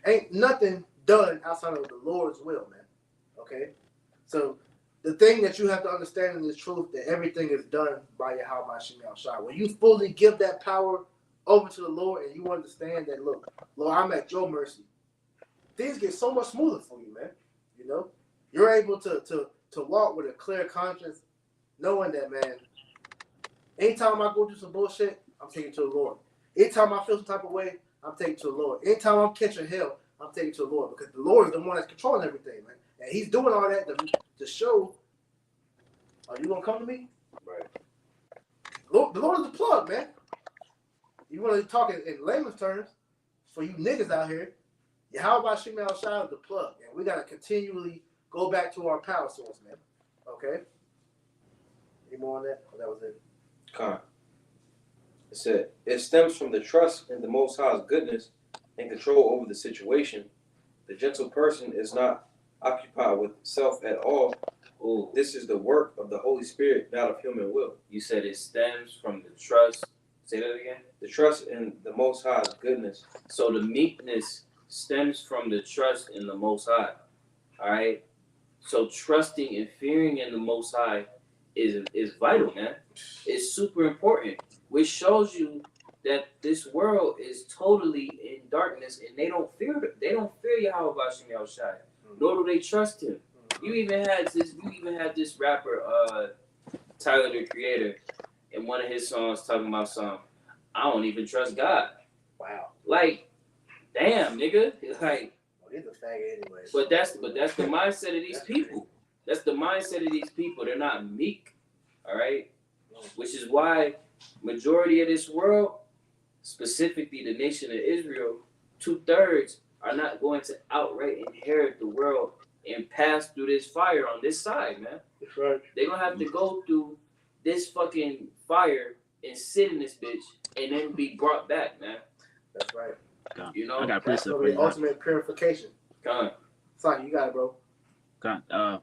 Ain't nothing done outside of the Lord's will, man. Okay? So the thing that you have to understand in this truth that everything is done by Yahweh Shem Shai. When you fully give that power over to the Lord and you understand that, look, Lord, I'm at your mercy, things get so much smoother for you, man. You're able to walk with a clear conscience, knowing that, man, anytime I go through some bullshit, I'm taking it to the Lord. Anytime I feel some type of way, I'm taking it to the Lord. Anytime I'm catching hell, I'm taking it to the Lord because the Lord is the one that's controlling everything, man. And he's doing all that to show, are you going to come to me? Right. The Lord is the plug, man. You want to talk in layman's terms, for you niggas out here, Yahweh Shem Shai is the plug. And we got to continually go back to our power source, man. Okay? Any more on that? Oh, that was it. Con. It said, it stems from the trust in the Most High's goodness and control over the situation. The gentle person is not occupied with self at all. Ooh, This is the work of the Holy Spirit, not of human will. you said it stems from the trust. Say that again. The trust in the Most High's goodness. So the meekness stems from the trust in the Most High. All right. So trusting and fearing in the Most High is vital, man. It's super important, which shows you that this world is totally in darkness, and they don't fear Yahweh Bashim Yahushai, nor do they trust him. You even had this rapper, Tyler the Creator, in one of his songs talking about I don't even trust God. Wow. Like, damn, nigga. Like, well, he's a faggot anyway. but that's the mindset of these people. That's the mindset of these people. They're not meek, all right? Which is why majority of this world, specifically the nation of Israel, 2/3 are not going to outright inherit the world and pass through this fire on this side, man. That's right. They're gonna have to go through this fucking fire and sit in this bitch and then be brought back, man. That's right. You know, I got That's precept for the you. ultimate purification. Come on. Son, you got it, bro. God,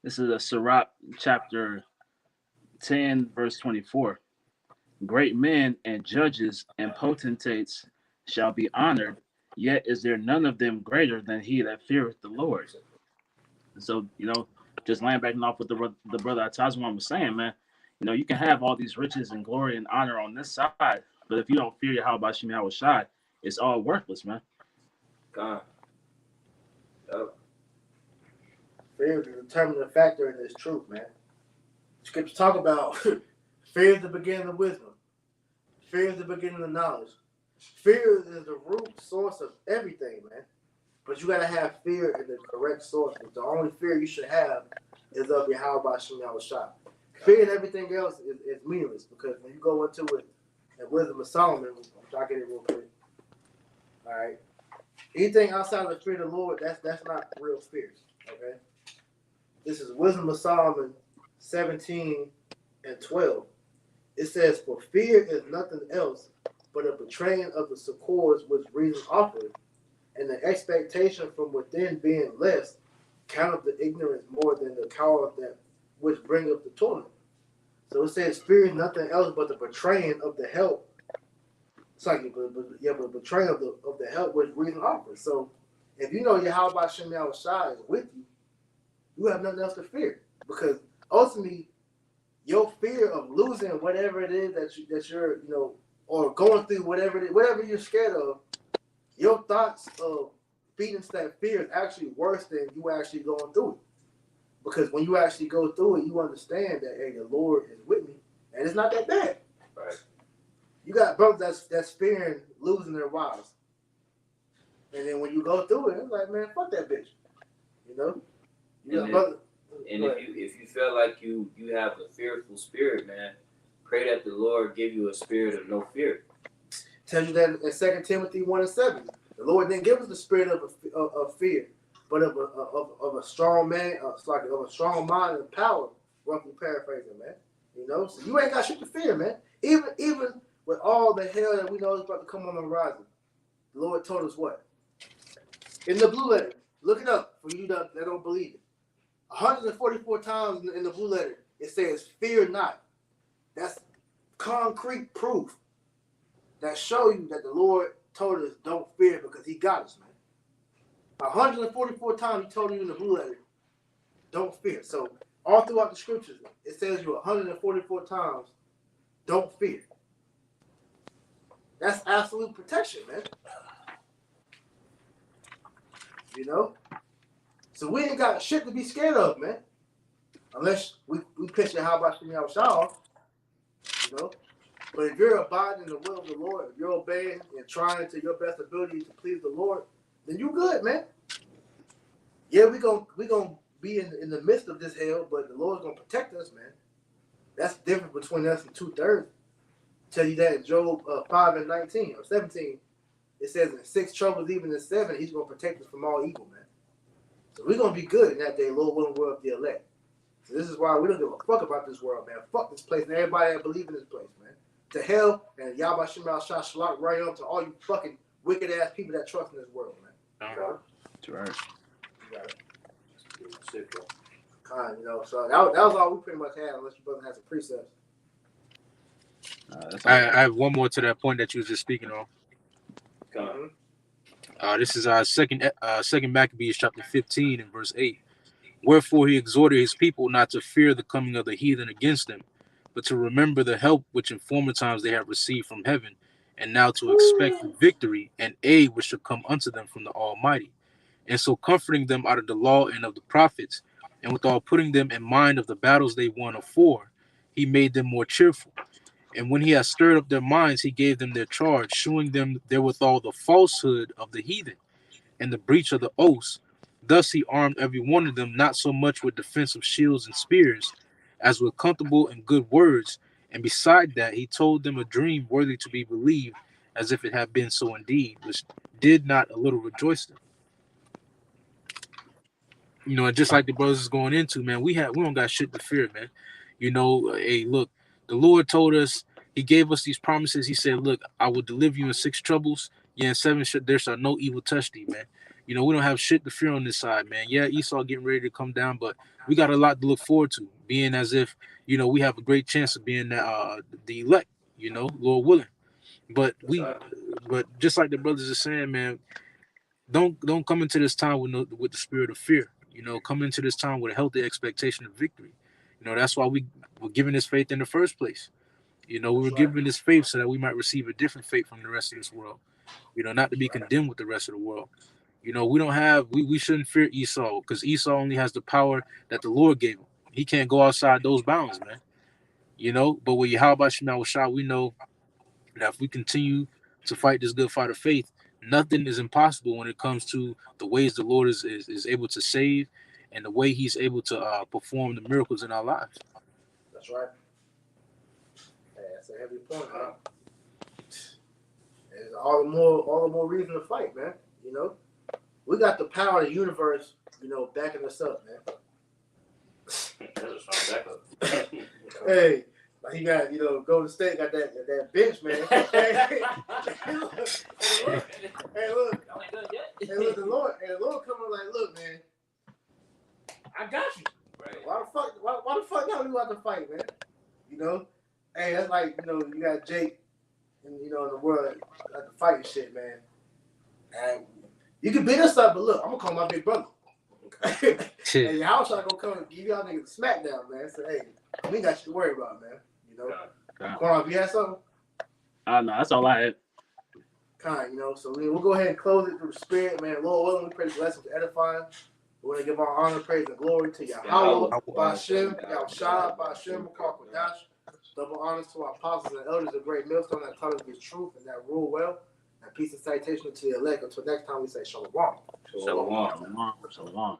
this is a Sirach chapter 10, verse 24. Great men and judges and potentates shall be honored, yet is there none of them greater than he that feareth the Lord. So, just laying back off what the brother Atazwan was saying, man, you can have all these riches and glory and honor on this side, but if you don't fear Yahweh Bashim Yahushai, it's all worthless, man. Come on. Fear is a determining factor in this truth, man. Scriptures talk about fear is the beginning of wisdom. Fear is the beginning of knowledge. Fear is the root source of everything, man. But you gotta have fear in the correct source. The only fear you should have is of Yahweh Bashim Yahushai. Fear and everything else is meaningless, because when you go into it in Wisdom of Solomon, I'll get it real quick. All right. Anything outside of the fear of the Lord, that's not real fear. Okay. This is Wisdom of Solomon 17 and 12. It says, "For fear is nothing else but a betraying of the succors which reason offered, and the expectation from within being less, count the ignorance more than the cause that which bringeth the torment." So it says, fear is nothing else but the betraying of the help. It's like, but betraying of the help which reason offers. So if you know Yahweh Bashim Yahushai is with you, you have nothing else to fear, because ultimately your fear of losing whatever it is that you're or going through whatever you're scared of, your thoughts of feeding into that fear is actually worse than you actually going through it. Because when you actually go through it, you understand that, hey, the Lord is with me, and it's not that bad. Right. You got brothers that's fearing losing their wives, and then when you go through it, it's like, man, fuck that bitch. If you feel like you have a fearful spirit, man, pray that the Lord give you a spirit of no fear. Tells you that in 2 Timothy 1:7. The Lord didn't give us the spirit of fear, but of a strong man, of a strong mind and power. Roughly paraphrasing, man. So you ain't got shit to fear, man. Even with all the hell that we know is about to come on the horizon, the Lord told us what? In the blue letter, look it up for you that don't believe it. 144 times in the blue letter, it says, "Fear not." That's concrete proof that show you that the Lord told us don't fear, because he got us, man. 144 times he told you in the blue letter, don't fear. So all throughout the scriptures, it says you 144 times, don't fear. That's absolute protection, man. So we ain't got shit to be scared of, man. Unless we picture how about Yahushua, But if you're abiding in the will of the Lord, if you're obeying and trying to your best ability to please the Lord, then you good, man. Yeah, we gonna be in the midst of this hell, but the Lord's gonna protect us, man. That's the difference between us and 2/3. Tell you that in Job 5 and 19 or 17, it says in 6 troubles, even in 7, he's gonna protect us from all evil, man. So we're gonna be good in that day, Lord willing, we're of the elect. So this is why we don't give a fuck about this world, man. Fuck this place and everybody that believe in this place, man. To hell and Yahweh Shemal Shah Shalak right on to all you fucking wicked ass people that trust in this world, man. That's right. You got it. Shit, bro. So that was all we pretty much had, unless you brother has some precepts. I have one more to that point that you was just speaking on. This is our second Maccabees chapter 15 and verse 8. Wherefore he exhorted his people not to fear the coming of the heathen against them, but to remember the help which in former times they have received from heaven, and now to expect the victory and aid which shall come unto them from the Almighty. And so comforting them out of the law and of the prophets, and withal putting them in mind of the battles they won afore, he made them more cheerful. And when he had stirred up their minds, he gave them their charge, shewing them therewithal the falsehood of the heathen, and the breach of the oaths. Thus he armed every one of them, not so much with defensive shields and spears, as with comfortable and good words. And beside that, he told them a dream worthy to be believed, as if it had been so indeed, which did not a little rejoice them. You know, and just like the brothers is going into, man, we don't got shit to fear, man. You know, hey, look, the Lord told us, he gave us these promises. He said, look, I will deliver you in 6 troubles. Yeah, in 7 there shall no evil touch thee, man. You know, we don't have shit to fear on this side, man. Yeah, Esau getting ready to come down, but we got a lot to look forward to, being as if, you know, we have a great chance of being the elect, you know, Lord willing. But just like the brothers are saying, man, don't come into this time with the spirit of fear. You know, come into this time with a healthy expectation of victory. You know, that's why we were given this faith in the first place. You know, we were given this faith so that we might receive a different fate from the rest of this world. You know, not to be condemned with the rest of the world. You know, we shouldn't fear Esau, because Esau only has the power that the Lord gave him. He can't go outside those bounds, man. You know, but with Yahweh Shema Shah, we know that if we continue to fight this good fight of faith, nothing is impossible when it comes to the ways the Lord is able to save and the way he's able to perform the miracles in our lives. That's right. Hey, that's a heavy point, man. There's all the more reason to fight, man. You know, we got the power of the universe, you know, backing us up, man. Hey, like you got, you know, Golden State got that bench, man. Hey, look, the Lord coming like, look, man, I got you. Right. Why the fuck y'all do have to fight, man? You know, hey, that's like, you know, you got Jake, and you know, in the world like the fighting shit, man. And you can beat us up, but look, I'm gonna call my big brother. And your house gonna come and give y'all niggas a smackdown, man. So hey, we ain't got shit to worry about, man. You know, Quan, you had something? No, that's all I had. Kind, you know. So we'll go ahead and close it through the spirit, man. Lord willing, we pray the blessings to edifying. We want to give our honor, praise, and glory to Yahweh, Bashem, Yahushua, Bashem, Kodash. Double honors to our apostles and elders of Great Millstone that taught us this truth and that rule well. And peace and citation to the elect. Until next time, we say Shalom. Shalom. Shalom. Shalom.